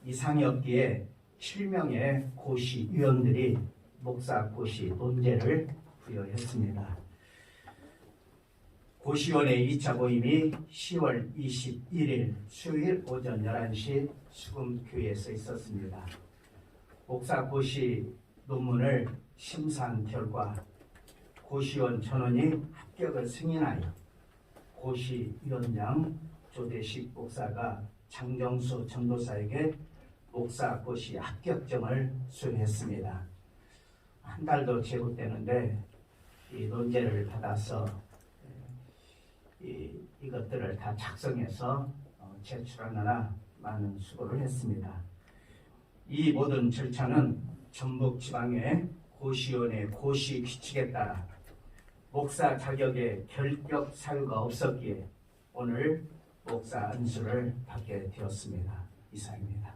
이상이었기에 7명의 고시위원들이 목사 고시 논제를 부여했습니다. 고시원의 2차 모임이 10월 21일 수요일 오전 11시 수금교회에서 있었습니다. 목사 고시 논문을 심사한 결과 고시원 전원이 합격을 승인하여 고시위원장 조대식 목사가 장정수 전도사에게 목사 고시 합격증을 수여했습니다. 한 달도 제국되는데 이 논제를 받아서 이것들을 다 작성해서 제출하느라 많은 수고를 했습니다. 이 모든 절차는 전북 지방의 고시원의 고시 규칙에 따라 목사 자격에 결격 사유가 없었기에 오늘 목사 안수를 받게 되었습니다. 이상입니다.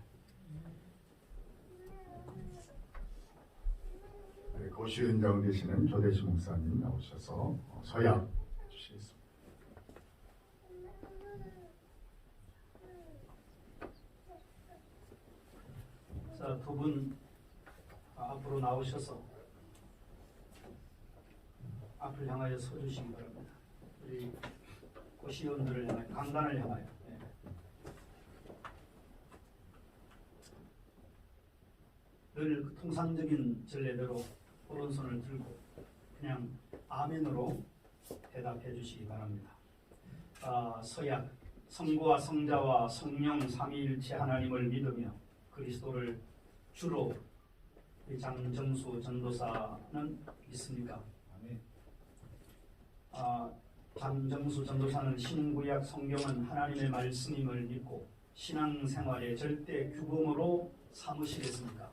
고시위원장 되시는 조대식 목사님 나오셔서 서약 해주시겠습니다. 자, 두 분 앞으로 나오셔서 앞을 향하여 서주시기 바랍니다. 우리 고시원들을 향하여 강단을 향하여. 늘 통상적인 전례대로 오른손을 들고 그냥 아멘으로 대답해 주시기 바랍니다. 서약 성부와 성자와 성령 삼위일체 하나님을 믿으며 그리스도를 주로 장정수 전도사는 믿습니까? 장정수 전도사는 신구약 성경은 하나님의 말씀임을 믿고 신앙생활의 절대 규범으로 삼으시겠습니까?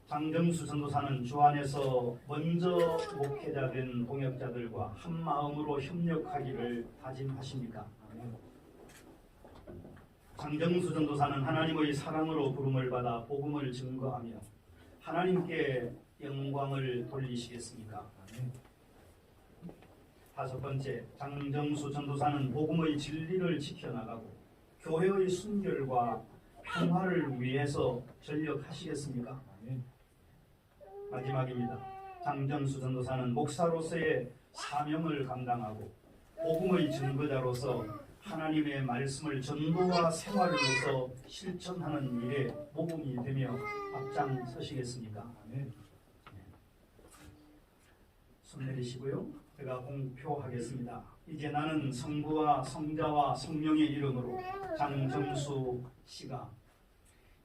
장정수 전도사는 주 안에서 먼저 목회자 된 동역자들과 한 마음으로 협력하기를 다짐하십니까? 장정수 전도사는 하나님의 사랑으로 부름을 받아 복음을 증거하며 하나님께 영광을 돌리시겠습니까? 다섯 번째, 장정수 전도사는 복음의 진리를 지켜나가고 교회의 순결과 평화를 위해서 전력하시겠습니까? 마지막입니다. 장정수 전도사는 목사로서의 사명을 감당하고 복음의 증거자로서 하나님의 말씀을 전도와 생활로서 실천하는 일에 모범이 되며 앞장서시겠습니까? 아멘. 손 내리시고요. 제가 공표하겠습니다. 이제 나는 성부와 성자와 성령의 이름으로 장정수 씨가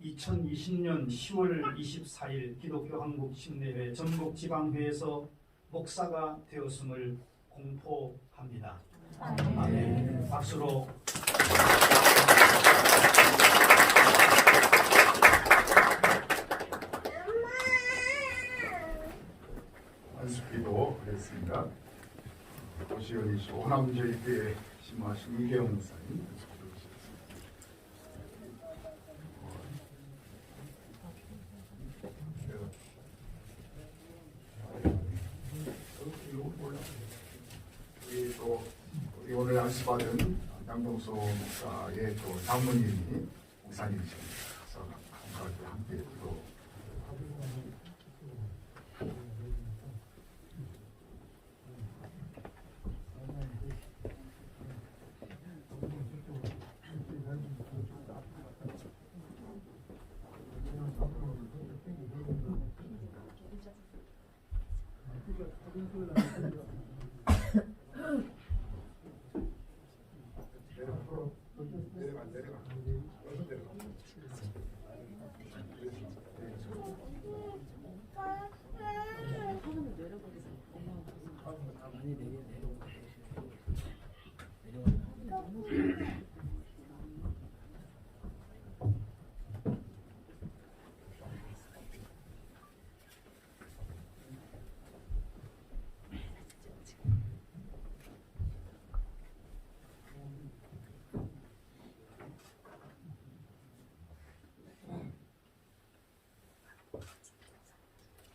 2020년 10월 24일 기독교 한국 침례회 전국 지방회에서 목사가 되었음을 공포합니다. 아멘. 박수로. 안수기도 하겠습니다. 고시원이시 호남제일교회 신마신 이계영 목사님 안수기도 우리 오늘 안수받은 양동수 목사의 또 장모님이 목사님이십니다. 그래서 함께 또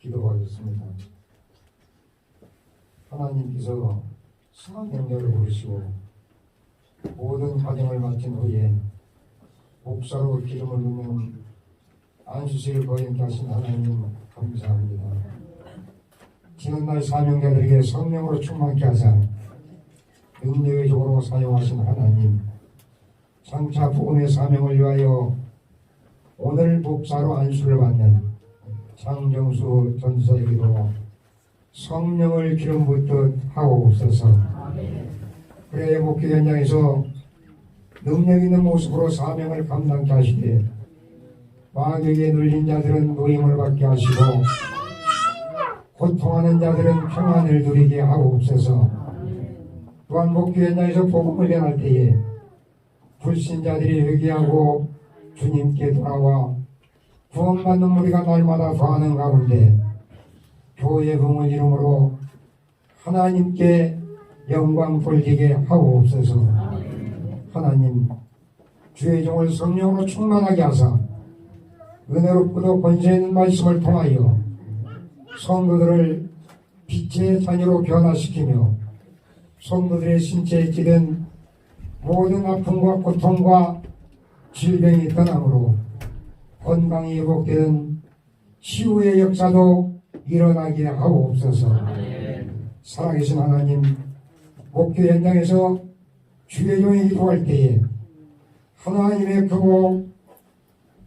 기도하겠습니다. 하나님께서 사명자를 부르시고 모든 과정을 마친 후에 목사로 기름을 부는 안수식을 거행케 하신 하나님 감사합니다. 지난날 사명자들에게 성령으로 충만케 하사 능력의 적으로 사용하신 하나님, 장차 복음의 사명을 위하여 오늘 목사로 안수를 받는 장정수 전사에게도 성령을 기름 붓듯 하옵소서. 그래 목회 현장에서 능력 있는 모습으로 사명을 감당케 하시되 마귀에게 눌린 자들은 노임을 받게 하시고 고통하는 자들은 평안을 누리게 하옵소서. 또한 목회 현장에서 복음을 전할 때에 불신자들이 회개하고 주님께 돌아와 구원받는 무리가 날마다 더하는 가운데 교회의 부흥을 이름으로 하나님께 영광 돌리게 하옵소서. 하나님, 주의 종을 성령으로 충만하게 하사 은혜롭고도 권세 있는 말씀을 통하여 성도들을 빛의 자녀로 변화시키며 성도들의 신체에 찌든 모든 아픔과 고통과 질병이 떠남으로 건강이 회복되는 치유의 역사도 일어나게 하옵소서. 살아계신 하나님, 목회 현장에서 주의 종이 기도할 때에 하나님의 크고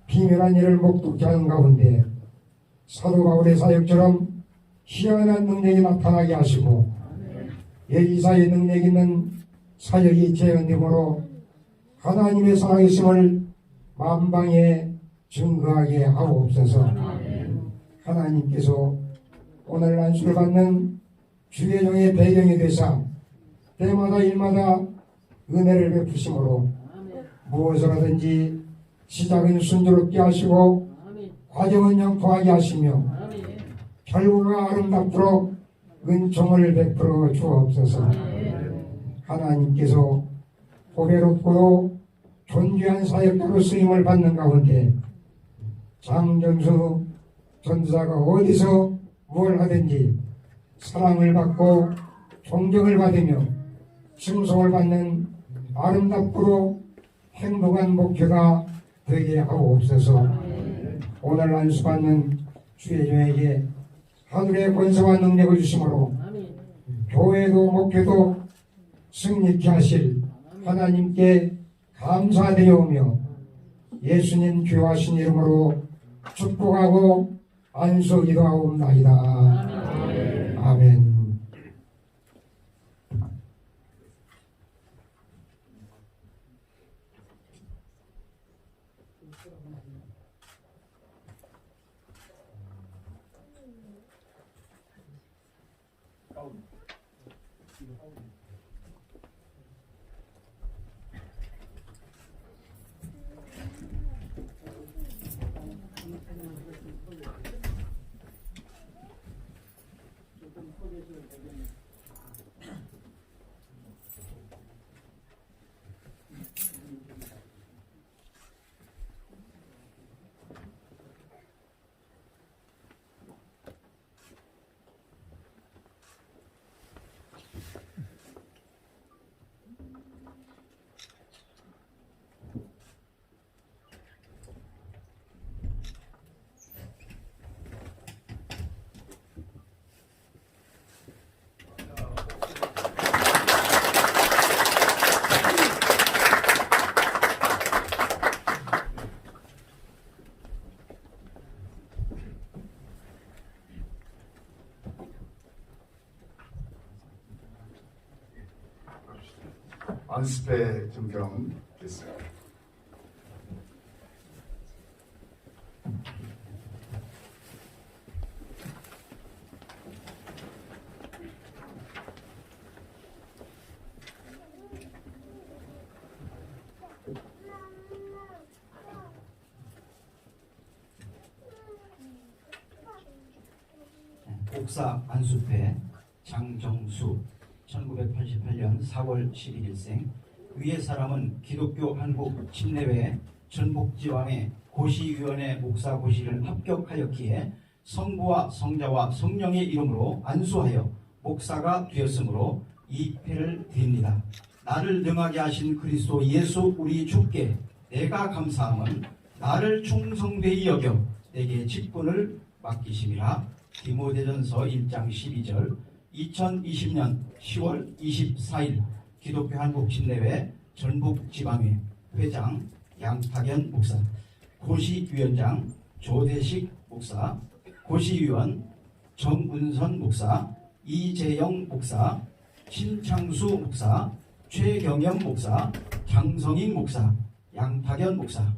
비밀한 일을 목도케 하는 가운데 사도 바울의 사역처럼 희한한 능력이 나타나게 하시고 예기사의 능력 있는 사역이 재현됨으로 하나님의 살아계심을 만방에 증거하게 하옵소서. 하나님께서 오늘 안수를 받는 주의 종의 배경이 되사 때마다 일마다 은혜를 베푸심으로 무엇을 하든지 시작은 순조롭게 하시고 과정은 영통하게 하시며 결과가 아름답도록 은총을 베풀어 주옵소서. 하나님께서 보배롭고 존귀한 사역자로 쓰임을 받는 가운데 장정수 전사가 어디서 무엇을 하든지 사랑을 받고 존경을 받으며 칭송을 받는 아름답고 행복한 목회가 되게 하옵소서. 오늘 안수받는 주의 종에게 하늘의 권세와 능력을 주심으로 교회도 목회도 승리케 하실 하나님께 감사드려오며 예수님 귀하신 이름으로 축복하고 안수기도하옵나이다. 아멘. 안습회 증경 됐습니다. 목사 안수패 장정수 1988년 4월 11일생. 위의 사람은 기독교 한국 침례회 전북지방의 고시위원회 목사 고시를 합격하였기에 성부와 성자와 성령의 이름으로 안수하여 목사가 되었으므로 이 패를 드립니다. 나를 능하게 하신 그리스도 예수 우리 주께 내가 감사함은 나를 충성되이 여겨 내게 직분을 맡기심이라. 디모데전서 1장 12절. 2020년 10월 24일 기독교 한국침례회 전북지방회 회장 양탁연 목사, 고시위원장 조대식 목사, 고시위원 정은선 목사, 이재영 목사, 신창수 목사, 최경영 목사, 장성인 목사, 양탁연 목사.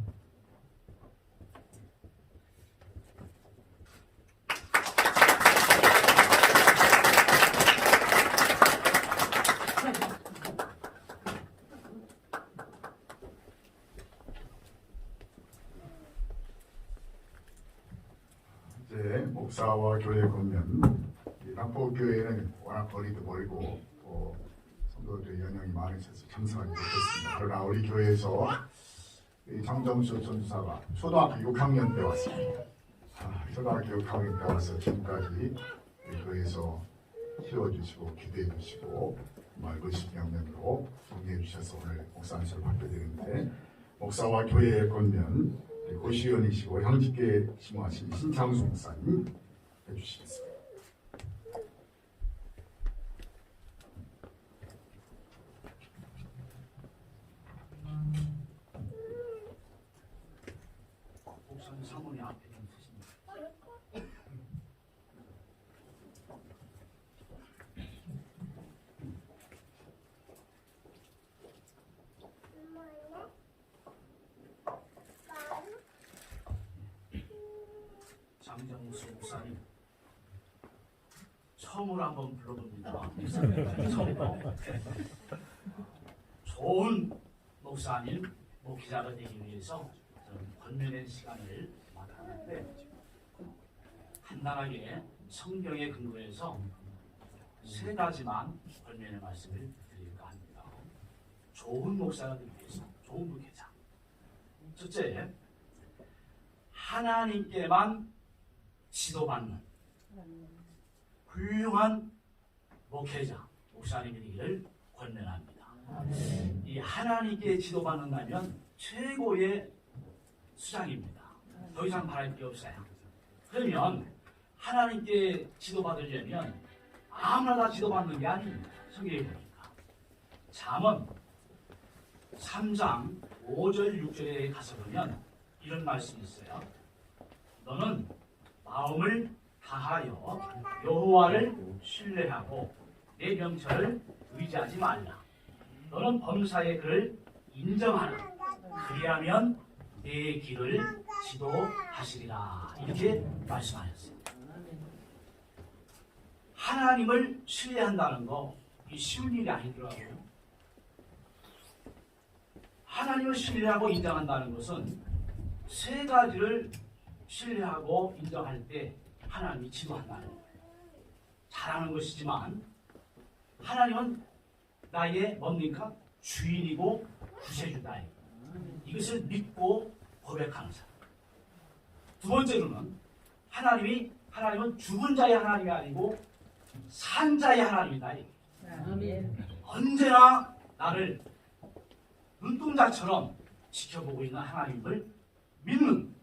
이제 목사와 교회 보면 남포교회는 워낙 거리도 멀고 또 성도들의 연령이 많으셔서 참석하지 못했습니다. 그러나 우리 교회에서 이 장정수 전사가 초등학교 6학년 때 왔습니다. 초등학교 6학년 때 와서 지금까지 우리 교회에서 키워주시고 기도해주시고 정말 의식양면으로 동의해주셔서 오늘 목사 안수를 받게 되는데, 목사와 교회의 권면 고시위원이시고 형직교회 심호하신 신창수 목사님 해주시겠습니다. 목사님 사모님 앞에 좀 서십니다. 장정수 목사님 처음으로 한번 불러봅니다. 처음으로 좋은 목사님, 목회자가 되기 위해서 저는 권면의 시간을 마다하는데, 간단하게 성경에 근거해서 세 가지만 권면의 말씀을 드릴까 합니다. 좋은 목사가 되기 위해서, 좋은 목회자. 첫째, 하나님께만 지도받는 훌륭한 목회자, 목사님이 되기를 권면합니다. 이 하나님께 지도받는다면 최고의 수장입니다. 더 이상 바랄 게 없어요. 그러면 하나님께 지도받으려면 아무나 다 지도받는 게 아닙니다. 성경에 보니까 잠언 3장 5절 6절에 가서 보면 이런 말씀이 있어요. 너는 마음을 다하여 여호와를 신뢰하고 내 명철을 의지하지 말라. 너는 범사의 그를 인정하라. 그리하면 내 길을 지도하시리라. 이렇게 말씀하셨어요. 하나님을 신뢰한다는 거 이 쉬운 일이 아니더라고요. 하나님을 신뢰하고 인정한다는 것은 세 가지를 신뢰하고 인정할 때 하나님이 지도한다는 거예요. 잘하는 것이지만 하나님은 나의 뭡니까? 주인이고 구세주다. 이것을 믿고 고백하는 사람. 두 번째로는 하나님은 죽은 자의 하나님이 아니고 산 자의 하나님이다. 언제나 나를 눈동자처럼 지켜보고 있는 하나님을 믿는,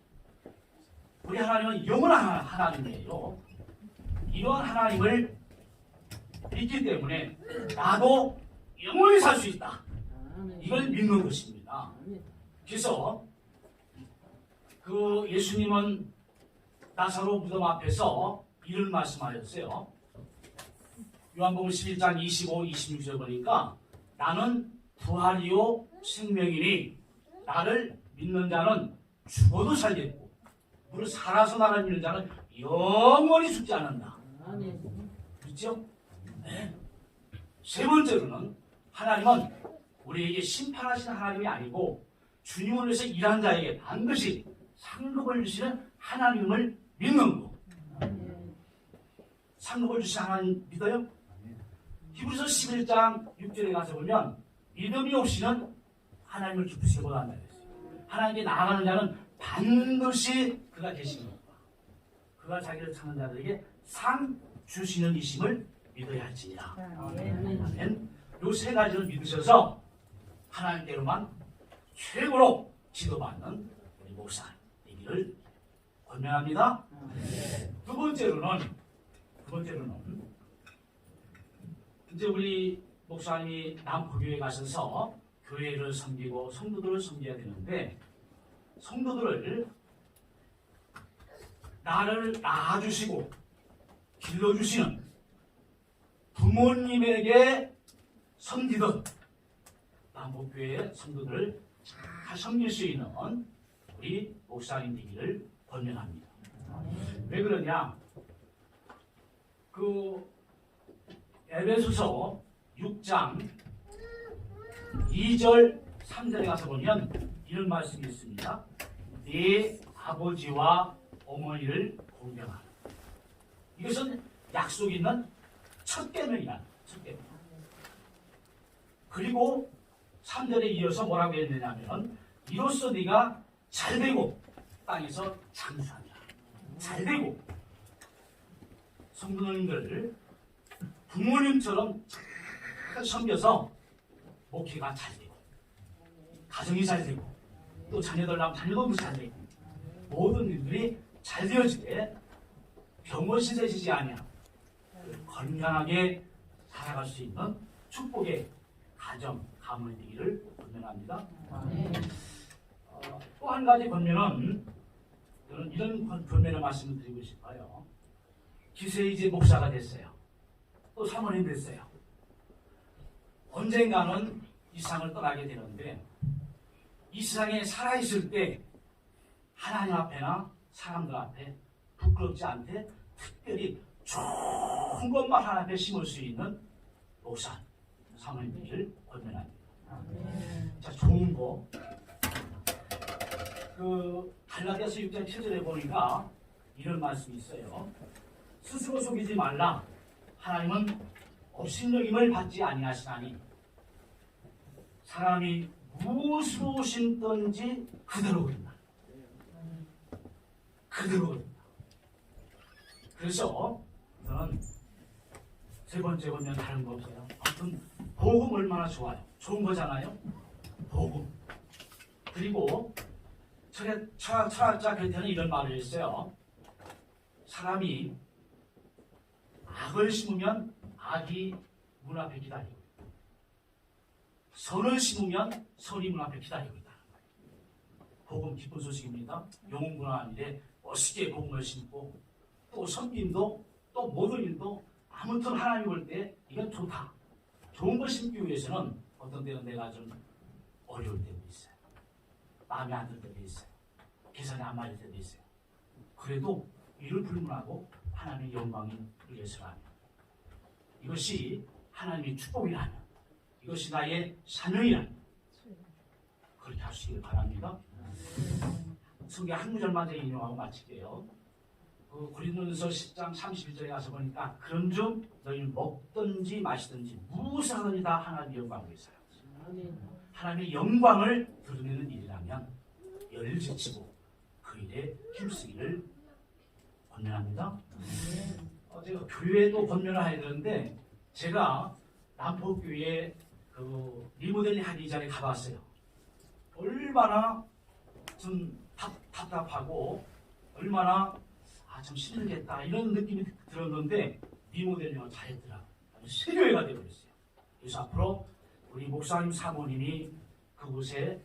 우리 하나님은 영원한 하나님이에요. 이러한 하나님을 믿기 때문에 나도 영원히 살 수 있다. 이걸 믿는 것입니다. 그래서 예수님은 나사로 무덤 앞에서 이런 말씀하셨어요. 요한복음 11장 25, 26절 보니까 나는 부활이요 생명이니 나를 믿는 자는 죽어도 살겠고 무릇 살아서 나를 믿는 자는 영원히 죽지 않는다. 그렇죠? 네. 세 번째로는 하나님은 우리에게 심판하시는 하나님이 아니고 주님을 위해서 일한 자에게 반드시 상급을 주시는 하나님을 믿는 거. 상급을 주시는 하나님 믿어요? 히브리서 11장 6절에 가서 보면 믿음이 없이는 하나님을 기쁘시게 못한다 그랬어요. 하나님께 나아가는 자는 반드시 그가 계시는 것과 그가 자기를 찾는 자들에게 상 주시는 이심을 믿어야 할지니라. 아멘. 요 세 가지를 믿으셔서 하나님께로만 최고로 지도받는 우리 목사 되기를 권면합니다. 두 번째로는 이제 우리 목사님이 남포교회 가셔서 교회를 섬기고 성도들을 섬겨야 되는데 성도들을 나를 낳아주시고 길러주시는 부모님에게 섬기듯 남포교회 성도들을 잘 섬길 수 있는 우리 목사님 되기를 권면합니다. 왜 그러냐? 에베소서 6장 2절 3절에 가서 보면 이런 말씀이 있습니다. 네 아버지와 어머니를 공경하라. 이것은 약속 있는 첫 계명이야. 첫 계명. 그리고 3절에 이어서 뭐라고 했느냐면 이로써 네가 잘되고 땅에서 장수하라. 잘되고 성도님들 부모님처럼 잘 섬겨서 목회가 잘 되고 가정이 잘 되고 또 자녀들 낳으면 자녀도 잘 되고 모든 일들이 잘 되어지게 병원시대시지 아니야 건강하게 살아갈 수 있는 축복의 가정, 가문이 되기를 권면합니다. 또 한 가지 권면은 저는 이런 권면의 말씀을 드리고 싶어요. 기세이제 목사가 됐어요. 또 사모님 됐어요. 언젠가는 이 세상을 떠나게 되는데 이 세상에 살아있을 때 하나님 앞에나 사람들 앞에 부끄럽지 않게 특별히 좋은 것만 하나님 앞에 심을 수 있는 목사, 사모님들을 권면합니다. 자, 좋은 거. 갈라디아서 6장 7절에 보니까 이런 말씀이 있어요. 스스로 속이지 말라. 하나님은 업신여김을 받지 아니하시나니 사람이 무엇으로 심든지 그대로 그린다. 그대로 그린다. 그래서 저는 세 번째 보면 다른 거 없어요. 아무튼 복음 얼마나 좋아요. 좋은 거잖아요. 복음. 그리고 철학자 괴테는 이런 말을 했어요. 사람이 악을 심으면 악이 문 앞에 기다리고 선을 심으면 선임을 앞에 기다리고 있다는 거예요. 복음 기쁜 소식입니다. 영웅군한 일에 멋있게 복음을 심고 또 섬김도 또 모든 일도 아무튼 하나님 볼 때 이건 좋다. 좋은 걸 심기 위해서는 어떤 때는 내가 좀 어려울 때도 있어요. 마음에 안 들 때도 있어요. 계산이 안 맞을 때도 있어요. 그래도 이를 불문하고 하나님의 영광을 위해서라면 이것이 하나님의 축복이라면 이것이 나의 사명이라면 그렇게 할 수 있기를 바랍니다. 성경 한 구절만 더 인용하고 마칠게요. 고린도전서 10장 31절에 가서 보니까 그런즉 너희는 먹든지 마시든지 무엇을 하든지 다 하나님의 영광을 위해서요. 하나님의 영광을 드러내는 일이라면 열지치고 그 일에 힘쓰기를 권면합니다. 제가 교회도 권면을 해야 되는데 제가 남포교회 그 리모델링 하기 전에 가봤어요. 얼마나 좀 답답하고 얼마나 좀 힘들겠다 이런 느낌이 들었는데 리모델링을 잘했더라. 새 교회가 되어버렸어요. 그래서 앞으로 우리 목사님 사모님이 그곳에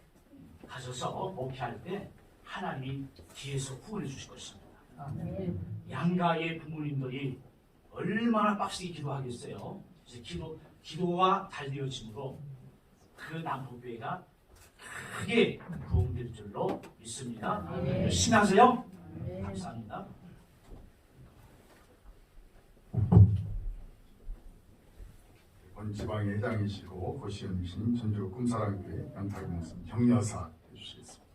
가셔서 목회할 때 하나님이 뒤에서 후원해 주실 것입니다. 양가의 부모님들이 얼마나 빡세게 기도하겠어요. 그래서 기도가 잘 되어지므로 그 남포교회가 크게 부흥될 줄로 믿습니다. 열심히 하세요. 감사합니다. 본 지방의 회장이시고 고시원이신 전주 꿈사랑교회 양탁 목사님 격려사 해주시겠습니다.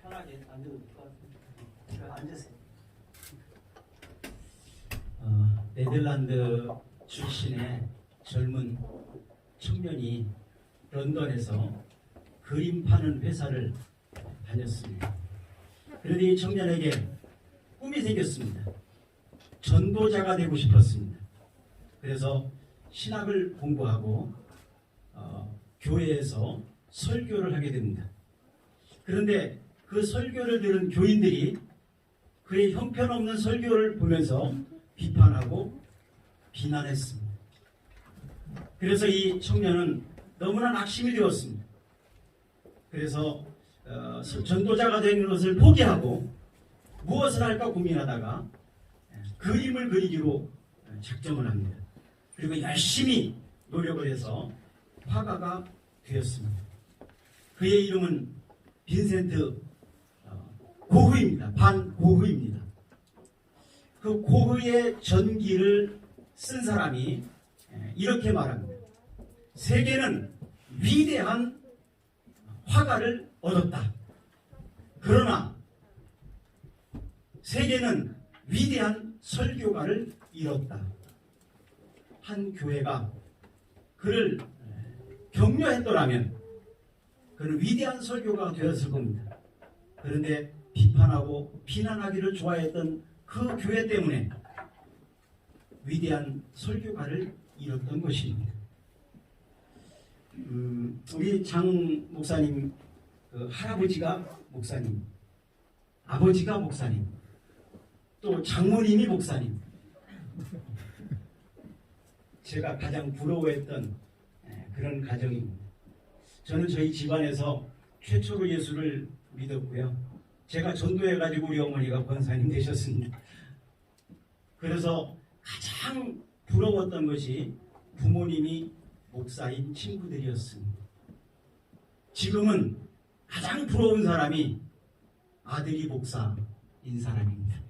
편하게 앉아도 될 것 같습니다. 앉으세요. 네덜란드 출신의 젊은 청년이 런던에서 그림 파는 회사를 다녔습니다. 그런데 이 청년에게 꿈이 생겼습니다. 전도자가 되고 싶었습니다. 그래서 신학을 공부하고 교회에서 설교를 하게 됩니다. 그런데 그 설교를 들은 교인들이 그의 형편없는 설교를 보면서 비판하고 비난했습니다. 그래서 이 청년은 너무나 낙심이 되었습니다. 그래서 전도자가 되는 것을 포기하고 무엇을 할까 고민하다가 그림을 그리기로 작정을 합니다. 그리고 열심히 노력을 해서 화가가 되었습니다. 그의 이름은 빈센트 고흐입니다. 반 고흐입니다. 그 고흐의 전기를 쓴 사람이 이렇게 말합니다. 세계는 위대한 화가를 얻었다. 그러나 세계는 위대한 설교가를 잃었다. 한 교회가 그를 격려했더라면 그는 위대한 설교가가 되었을 겁니다. 그런데 비판하고 비난하기를 좋아했던 그 교회 때문에 위대한 설교가를 잃었던 것입니다. 우리 장 목사님 그 할아버지가 목사님, 아버지가 목사님, 또 장모님이 목사님. 제가 가장 부러워했던 그런 가정입니다. 저는 저희 집안에서 최초로 예수를 믿었고요. 제가 전도해가지고 우리 어머니가 권사님 되셨습니다. 그래서 가장 부러웠던 것이 부모님이 목사인 친구들이었습니다. 지금은 가장 부러운 사람이 아들이 목사인 사람입니다.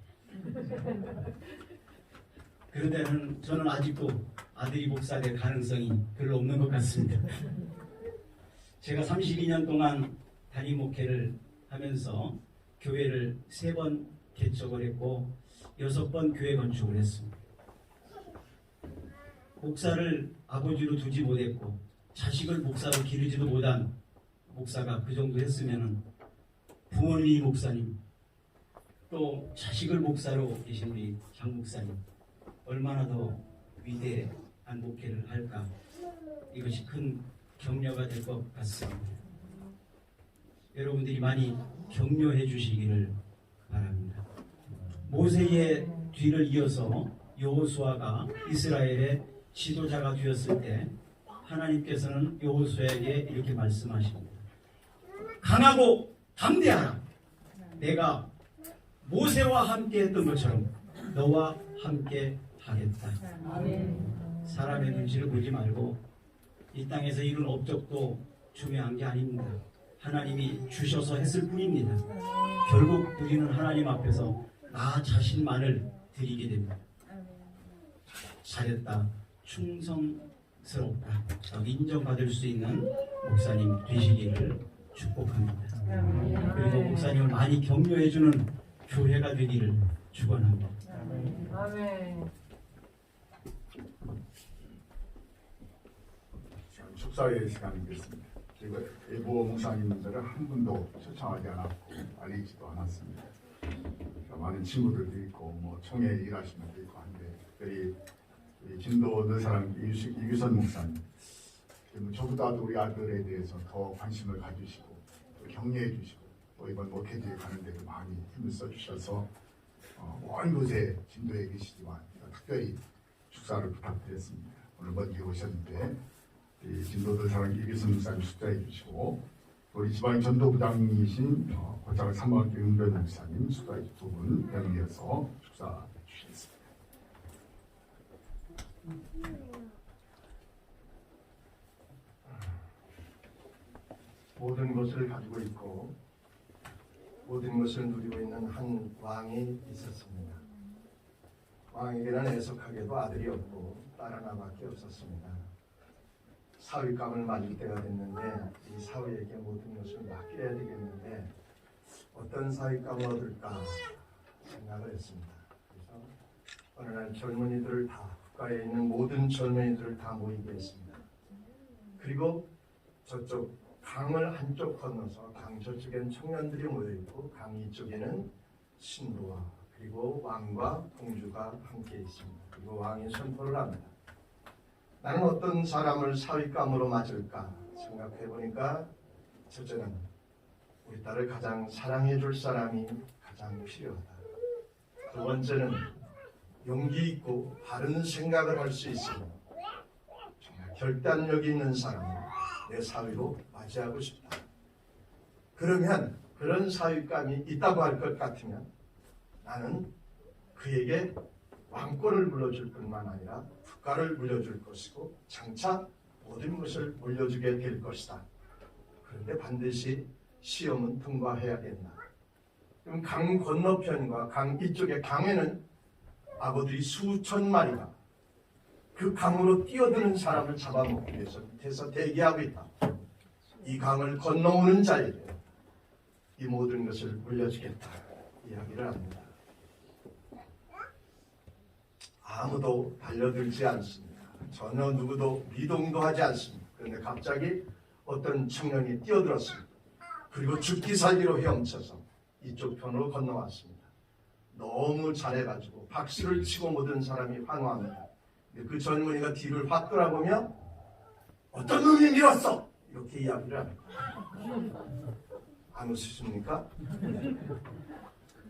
그런데 저는 아직도 아들이 목사 될 가능성이 별로 없는 것 같습니다. 제가 32년 동안 단임 목회를 하면서 교회를 3번 개척을 했고 6번 교회 건축을 했습니다. 목사를 아버지로 두지 못했고 자식을 목사로 기르지도 못한 목사가 그 정도 했으면 부모님이 목사님 또 자식을 목사로 계신 우리 장 목사님 얼마나 더 위대한 목회를 할까. 이것이 큰 격려가 될 것 같습니다. 여러분들이 많이 격려해 주시기를 바랍니다. 모세의 뒤를 이어서 여호수아가 이스라엘의 지도자가 되었을 때 하나님께서는 여호수아에게 이렇게 말씀하십니다. 강하고 담대하라. 내가 모세와 함께 했던 것처럼 너와 함께 하겠다. 사람의 눈치를 보지 말고 이 땅에서 이룬 업적도 중요한 게 아닙니다. 하나님이 주셔서 했을 뿐입니다. 결국 우리는 하나님 앞에서 나 자신만을 드리게 됩니다. 잘했다, 충성스럽다 인정받을 수 있는 목사님 되시기를 축복합니다. 그리고 목사님을 많이 격려해주는 교회가 되기를 축원합니다. 아멘. 축사의 시간이 됐습니다. 그리고 예보 목사님들은 한 분도 초청하지 않았고 알리지도 않았습니다. 많은 친구들도 있고 뭐 총회 일하시는 분도 있고 한데 특별히 진도 너사랑 이규선 목사님 저보다도 우리 아들에 대해서 더 관심을 가지시고 또 격려해 주시고 또 이번 목회지에 가는 데도 많이 힘을 써주셔서 먼 곳에 진도에 계시지만 특별히 축사를 부탁드렸습니다. 오늘 먼저 오셨는데 진도들 사랑 이규선 목사님 축사해 주시고 우리 지방 전도부장이신 고창 3학교 윤변 목사님 축사해 주신 두 분 연이어서 축사해 주시겠습니다. 모든 것을 가지고 있고 모든 것을 누리고 있는 한 왕이 있었습니다. 왕에게는 애석하게도 아들이 없고 딸 하나밖에 없었습니다. 사위감을 맞을 때가 됐는데 이 사위에게 모든 것을 맡겨야 되겠는데 어떤 사위감을 얻을까 생각을 했습니다. 그래서 어느 날 젊은이들을 다 국가에 있는 모든 젊은이들을 다 모이게 했습니다. 그리고 저쪽 강을 한쪽 건너서 강 저쪽엔 청년들이 모여있고 강 이쪽에는 신부와 그리고 왕과 공주가 함께 있습니다. 그리고 왕이 선포를 합니다. 나는 어떤 사람을 사위감으로 맞을까 생각해보니까 첫째는 우리 딸을 가장 사랑해줄 사람이 가장 필요하다. 두 번째는 용기 있고 바른 생각을 할 수 있으며 정말 결단력이 있는 사람을 내 사위로 맞이하고 싶다. 그러면 그런 사위감이 있다고 할 것 같으면 나는 그에게 왕권을 물려줄 뿐만 아니라 국가를 물려줄 것이고 장차 모든 것을 물려주게 될 것이다. 그런데 반드시 시험은 통과해야 된다. 그럼 강 건너편과 강 이쪽의 강에는 악어들이 수천 마리가 그 강으로 뛰어드는 사람을 잡아먹기 위해서 밑에서 대기하고 있다. 이 강을 건너오는 자에게 이 모든 것을 물려주겠다. 이야기를 합니다. 아무도 달려들지 않습니다. 전혀 누구도 미동도 하지 않습니다. 그런데 갑자기 어떤 청년이 뛰어들었습니다. 그리고 죽기 살기로 헤엄쳐서 이쪽 편으로 건너왔습니다. 너무 잘해가지고 박수를 치고 모든 사람이 환호합니다. 근데 그 젊은이가 뒤를 확 돌아보며 어떤 놈이 밀었어! 이렇게 이야기를 합니다. 안 웃으십니까?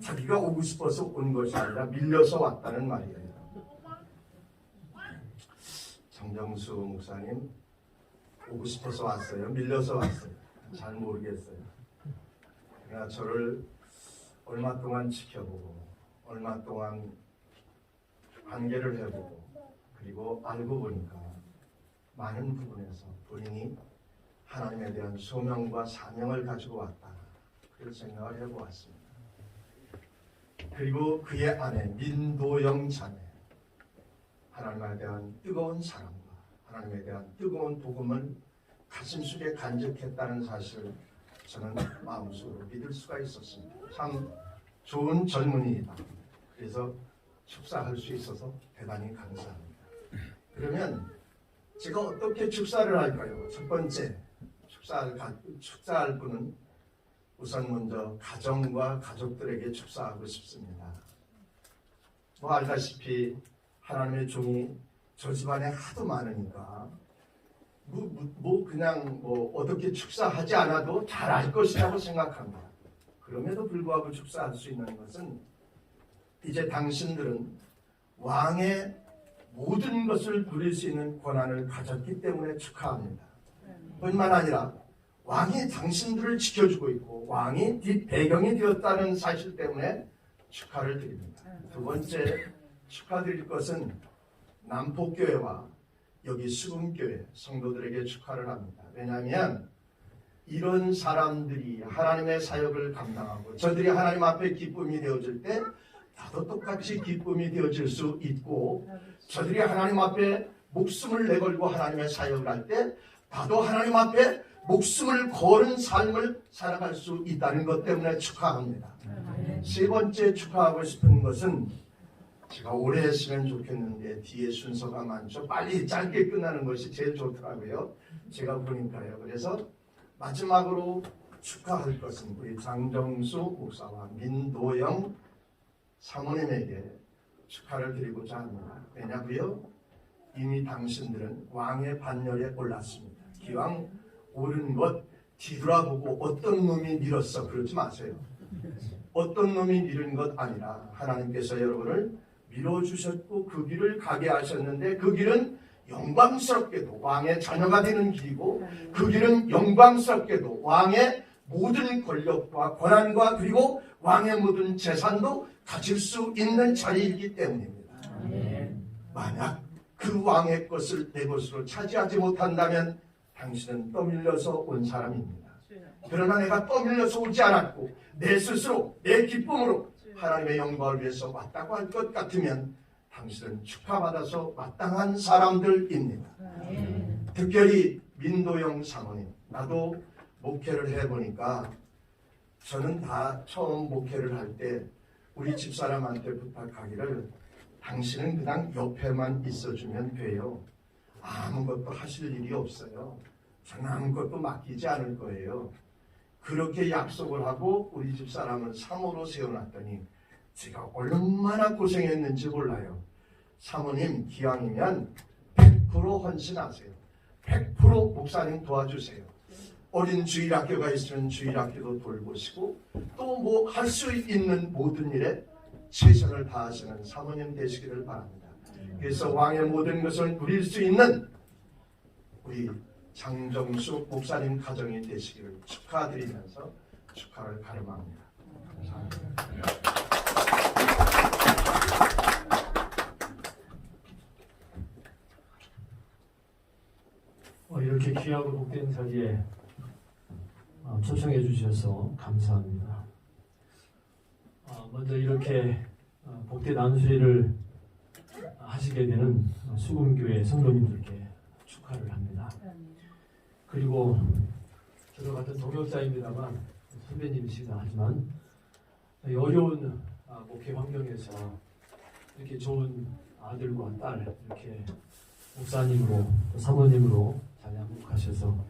자기가 오고 싶어서 온 것이 아니라 밀려서 왔다는 말이에요. 정정수 목사님 오고 싶어서 왔어요? 밀려서 왔어요? 잘 모르겠어요. 그러나 저를 얼마 동안 지켜보고 얼마 동안 관계를 해보고 그리고 알고 보니까 많은 부분에서 본인이 하나님에 대한 소명과 사명을 가지고 왔다. 그런 생각을 해보았습니다. 그리고 그의 아내 민도영 자매 하나님에 대한 뜨거운 사랑과 하나님에 대한 뜨거운 복음을 가슴속에 간직했다는 사실을 저는 마음속으로 믿을 수가 있었습니다. 참 좋은 젊은이이다. 그래서 축사할 수 있어서 대단히 감사합니다. 그러면 제가 어떻게 축사를 할까요? 첫 번째 축사할 분은 우선 먼저 가정과 가족들에게 축사하고 싶습니다. 뭐 알다시피 하나님의 종이 저 집안에 하도 많으니까 그냥 어떻게 축사하지 않아도 잘 알 것이라고 생각합니다. 그럼에도 불구하고 축사할 수 있는 것은 이제 당신들은 왕의 모든 것을 누릴 수 있는 권한을 가졌기 때문에 축하합니다. 뿐만 아니라 왕이 당신들을 지켜주고 있고 왕이 뒷배경이 되었다는 사실 때문에 축하를 드립니다. 두 번째 축하드릴 것은 남포교회와 여기 수금교회 성도들에게 축하를 합니다. 왜냐하면 이런 사람들이 하나님의 사역을 감당하고 저들이 하나님 앞에 기쁨이 되어질 때 나도 똑같이 기쁨이 되어질 수 있고, 저들이 하나님 앞에 목숨을 내걸고 하나님의 사역을 할 때 나도 하나님 앞에 목숨을 거는 삶을 살아갈 수 있다는 것 때문에 축하합니다. 세 번째 축하하고 싶은 것은 제가 오래 했으면 좋겠는데 뒤에 순서가 많죠. 빨리 짧게 끝나는 것이 제일 좋더라고요. 제가 보니까요. 그래서 마지막으로 축하할 것은 우리 장정수 목사와 민도영 사모님에게 축하를 드리고자 합니다. 왜냐고요? 이미 당신들은 왕의 반열에 올랐습니다. 기왕 오른 것 뒤돌아보고 어떤 놈이 밀었어 그러지 마세요. 어떤 놈이 밀은 것 아니라 하나님께서 여러분을 밀어주셨고 그 길을 가게 하셨는데, 그 길은 영광스럽게도 왕의 자녀가 되는 길이고, 그 길은 영광스럽게도 왕의 모든 권력과 권한과 그리고 왕의 모든 재산도 가질 수 있는 자리이기 때문입니다. 만약 그 왕의 것을 내 것으로 차지하지 못한다면 당신은 떠밀려서 온 사람입니다. 그러나 내가 떠밀려서 오지 않았고 내 스스로 내 기쁨으로 하나님의 영광을 위해서 왔다고 할 것 같으면 당신은 축하받아서 마땅한 사람들입니다. 특별히 민도영 사모님, 나도 목회를 해보니까 저는 다 처음 목회를 할 때 우리 집사람한테 부탁하기를 당신은 그냥 옆에만 있어주면 돼요. 아무것도 하실 일이 없어요. 저는 아무것도 맡기지 않을 거예요. 그렇게 약속을 하고 우리 집사람을 사모로 세워놨더니 제가 얼마나 고생했는지 몰라요. 사모님 기왕이면 100% 헌신하세요. 100% 목사님 도와주세요. 어린 주일학교가 있으면 주일학교도 돌보시고 또 뭐 할 수 있는 모든 일에 최선을 다하시는 사모님 되시기를 바랍니다. 그래서 왕의 모든 것을 누릴 수 있는 우리 장정수 목사님 가정이 되시기를 축하드리면서 축하를 가름합니다. 감사합니다. 이렇게 귀하고 복된 자리에 초청해 주셔서 감사합니다. 먼저 이렇게 복된 안수리를 하시게 되는 수금교회 성도님들께 축하를 합니다. 그리고 저도 같은 동역자입니다만 선배님이시긴 하지만 어려운 목회 환경에서 이렇게 좋은 아들과 딸 이렇게 목사님으로 또 사모님으로 잘 양육하셔서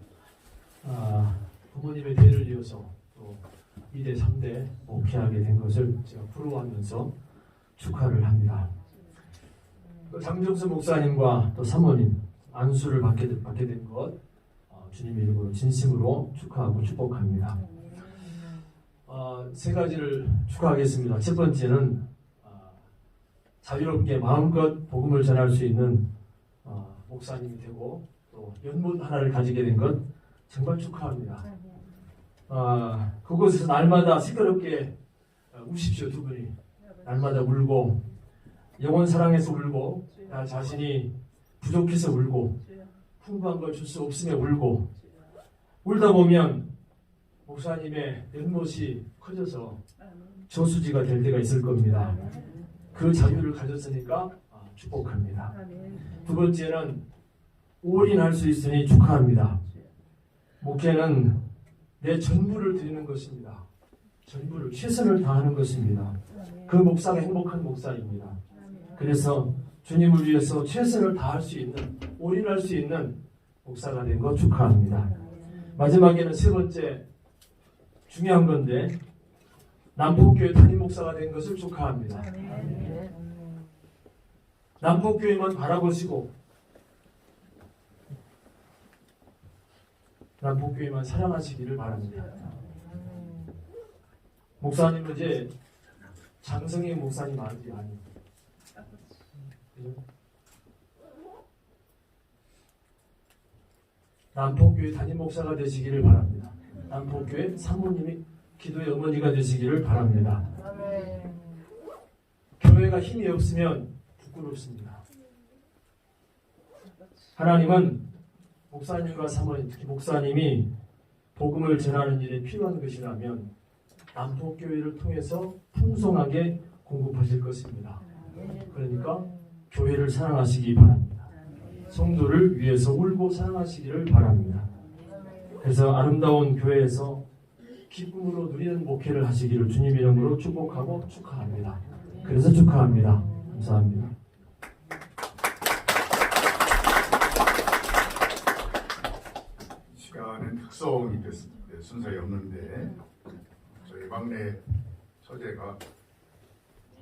부모님의 대를 이어서 또 2대 3대 목회하게 된 것을 제가 부러워하면서 축하를 합니다. 또 장정수 목사님과 또 사모님 안수를 받게 된 것 주님 이름으로 진심으로 축하하고 축복합니다. 세 가지를 축하하겠습니다. 첫 번째는 자유롭게 마음껏 복음을 전할 수 있는 목사님이 되고 또 연못 하나를 가지게 된 것 정말 축하합니다. 그곳에서 날마다 시끄럽게 우십시오. 두 분이 날마다 울고 영원 사랑해서 울고 나 자신이 부족해서 울고 풍부한 걸 줄 수 없으며 울고 울다 보면 목사님의 연못이 커져서 저수지가 될 때가 있을 겁니다. 그 자유를 가졌으니까 축복합니다. 두 번째는 올인할 수 있으니 축하합니다. 목회는 내 전부를 드리는 것입니다. 전부를 최선을 다하는 것입니다. 그 목사가 행복한 목사입니다. 그래서 주님을 위해서 최선을 다할 수 있는 올인할 수 있는 목사가 된 것 축하합니다. 마지막에는 세 번째 중요한 건데 남포교회 담임 목사가 된 것을 축하합니다. 남포교회만 바라보시고 남포교회만 사랑하시기를 바랍니다. 목사님은 이제 장성희 목사님 아들이 아니고 남포교회 담임 목사가 되시기를 바랍니다. 남포교회 사모님이 기도의 어머니가 되시기를 바랍니다. 아멘. 교회가 힘이 없으면 부끄럽습니다. 하나님은 목사님과 사모님, 특히 목사님이 복음을 전하는 일에 필요한 것이라면 남포교회를 통해서 풍성하게 공급하실 것입니다. 그러니까 교회를 사랑하시기 바랍니다. 성도를 위해서 울고 사랑하시기를 바랍니다. 그래서 아름다운 교회에서 기쁨으로 누리는 목회를 하시기를 주님 이름으로 축복하고 축하합니다. 그래서 축하합니다. 감사합니다. 시간은 특성이 됐습니다. 순서에 없는데 저희 막내 처제가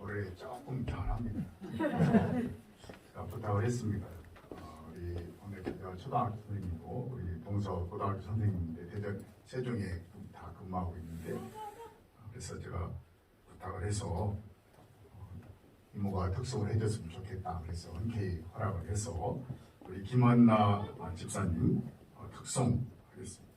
올해 조금 변합니다. 제가 부탁을 했습니다. 우리 오늘 제가 초등학교 선생님이고 우리 동서 고등학교 선생님인데 대전 세종에 다 근무하고 있는데 그래서 제가 부탁을 해서 이모가 특송을 해줬으면 좋겠다. 그래서 흔쾌히 허락을 해서 우리 김한나 집사님 특송 하겠습니다.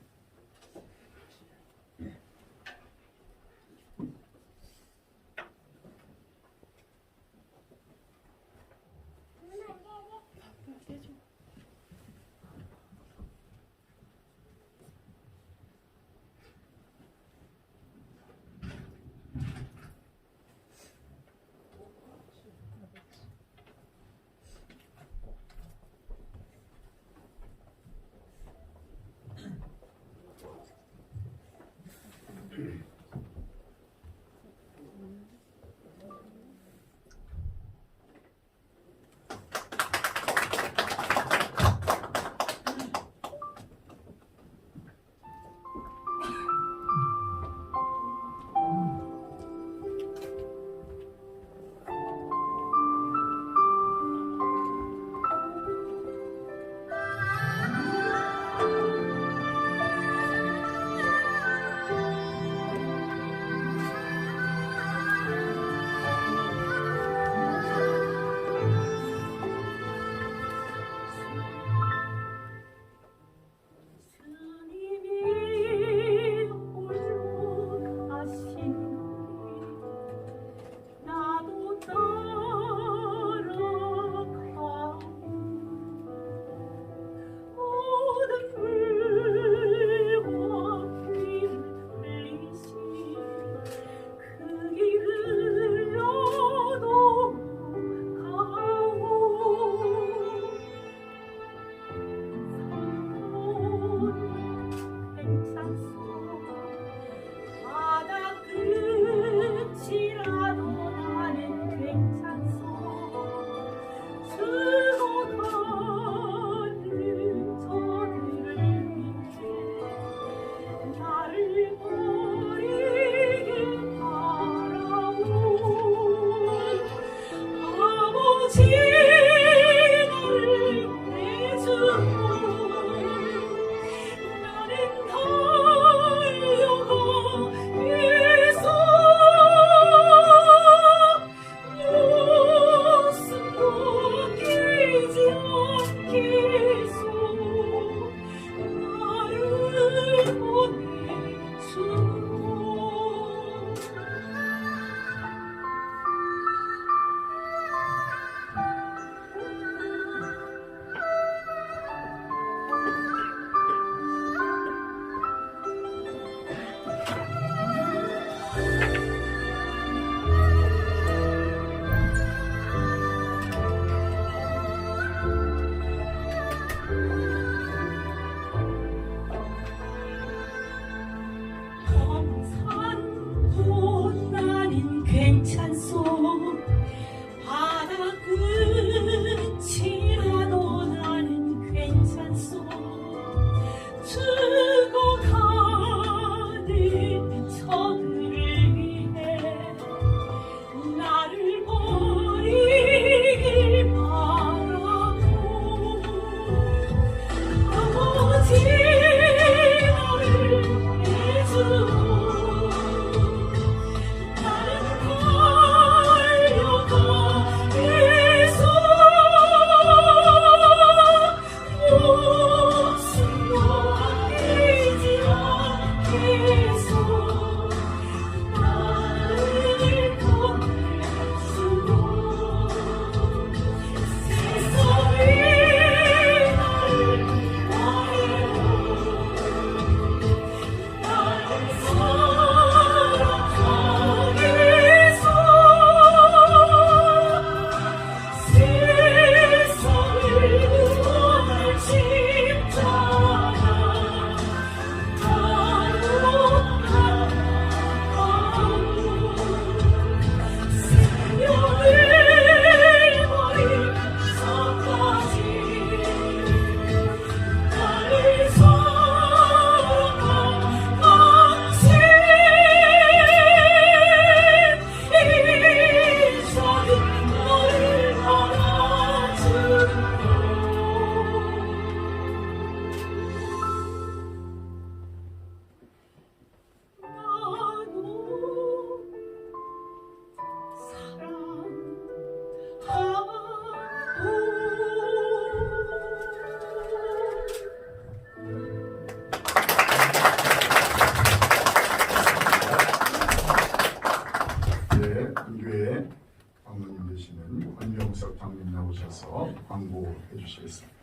안병석 장님 나오셔서 광고해 주시겠습니다.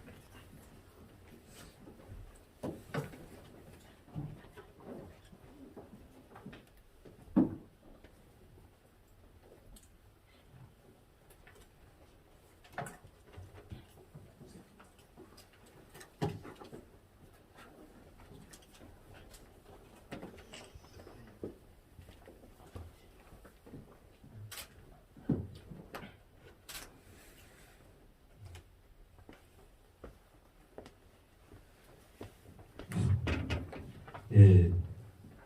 예,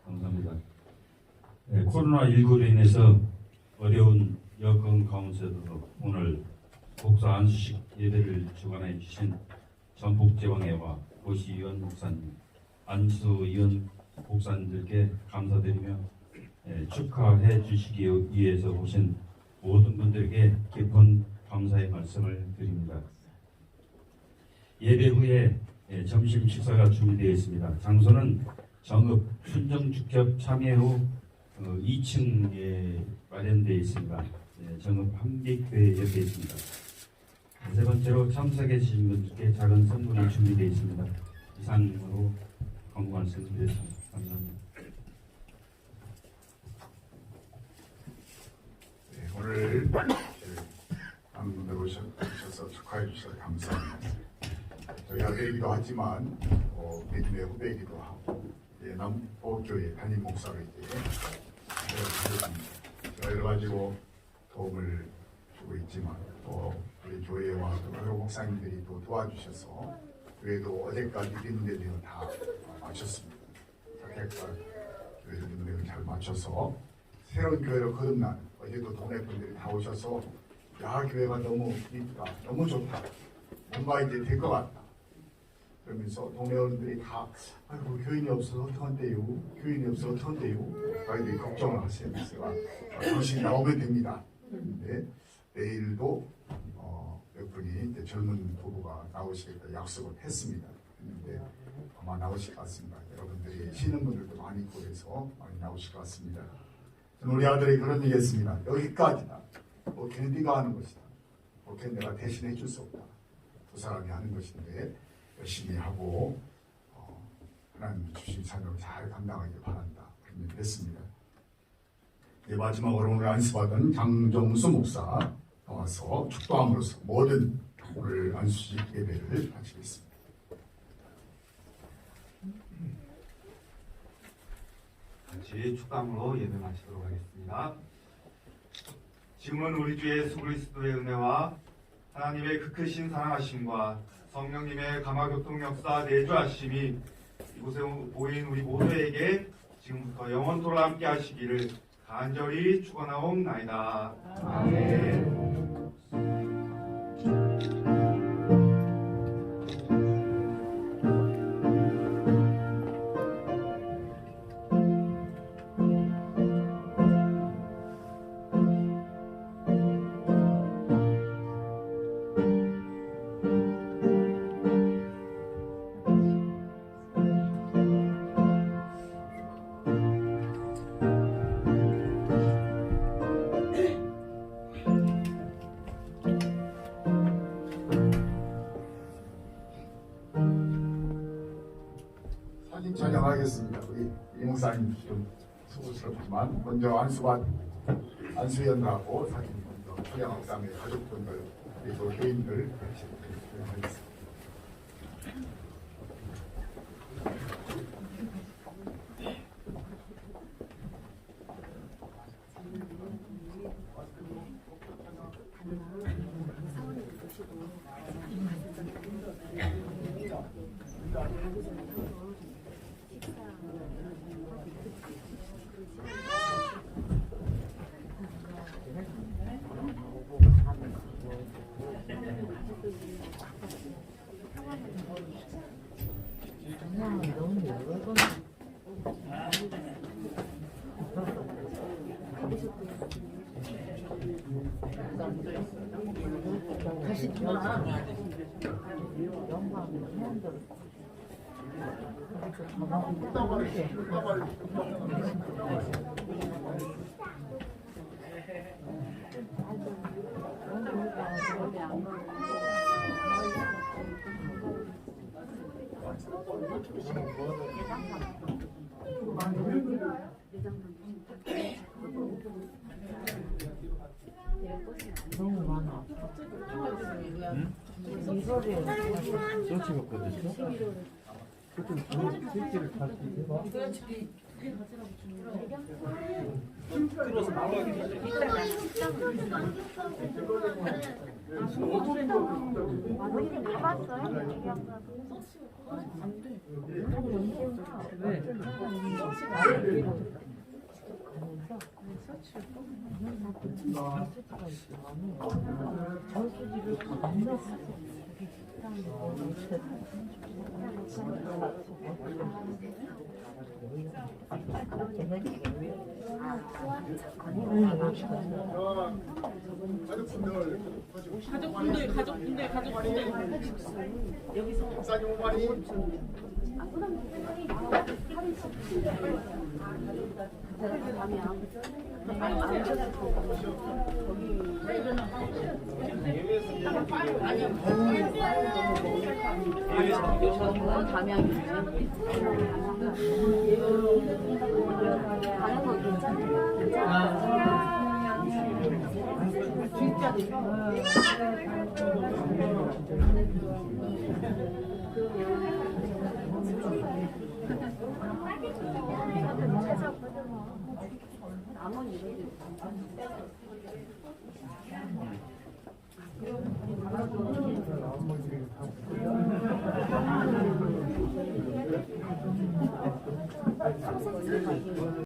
감사합니다. 예, 코로나19로 인해서 어려운 여건 가운데서도 오늘 복사 안수식 예배를 주관해 주신 전북제왕회와 고시위원 목사님, 안수위원 목사님들께 감사드리며 축하해 주시기 위해서 오신 모든 분들에게 깊은 감사의 말씀을 드립니다. 예배 후에 점심 식사가 준비되어 있습니다. 장소는 정읍 순정주격 참여 후 2층에 마련되어 있습니다. 정읍 한빛교회 옆에 있습니다. 세 번째로 참석해 주신 분들께 작은 선물이 준비되어 있습니다. 이상으로 광고 말씀드렸습니다. 감사합니다. 네, 오늘 방문으로 오셔서 축하해 주셔서 감사합니다. 저희 아들이기도 하지만 믿음의 후배이기도 하고 남보교회 담임 목사로 이제 여러 가지로 도움을 주고 있지만 또 우리 교회와 여러 목사님들이 또 도와주셔서 교회도 어제까지 믿음대로 다 마쳤습니다. 사택과 교회 믿음대로 잘 마쳐서 새로운 교회로 거듭난 어제도 동네 분들이 다 오셔서 야 교회가 너무 이쁘다, 너무 좋다, 뭔가 이제 될 것 같다. 그러면서 동네 어른들이 다 아이고 교인이 없어서 어떡한데요? 교인이 없어서 어떡한데요? 아이들이 걱정을 하세요. 제가 당신이 나오면 됩니다. 근데 내일도 몇 분이 이제 젊은 부부가 나오시겠다 약속을 했습니다. 근데 아마 나오실 것 같습니다. 여러분들이 쉬는 분들도 많이 있고 그래서 많이 나오실 것 같습니다. 저는 우리 아들이 그런 얘기 했습니다. 여기까지다. 목회는 네가 하는 것이다. 목회는 내가 대신해 줄 수 없다. 두 사람이 하는 것인데 열심히 하고 하나님 주신 사명을 잘 감당하길 바란다. 그런 얘기를 했습니다. 이제 마지막으로 오늘 안수받은 장정수 목사 나와서 축도함으로써 모든 오늘 안수식 예배를 마치겠습니다. 같이 축감으로 예배 마치도록 하겠습니다. 지금은 우리 주 예수 그리스도의 은혜와 하나님의 그 크신 사랑하심과 성령님의 감화교통 역사 내주하심이 이곳에 모인 우리 모두에게 지금부터 영원토록 함께 하시기를 간절히 축원하옵나이다. 아멘. 사진 촬영하겠습니다. 우리 이 목사님 좀 수고스럽지만 먼저 안수연하고 사진 먼저 촬영하고 그다음에 가족분들 그리고 교인들 같이 촬영하겠습니다. 다시 영광 너무 많아. 이소리에 소치가 꺼졌어? 그때 실제를 다시 해봐. 여기서 목사님 오마니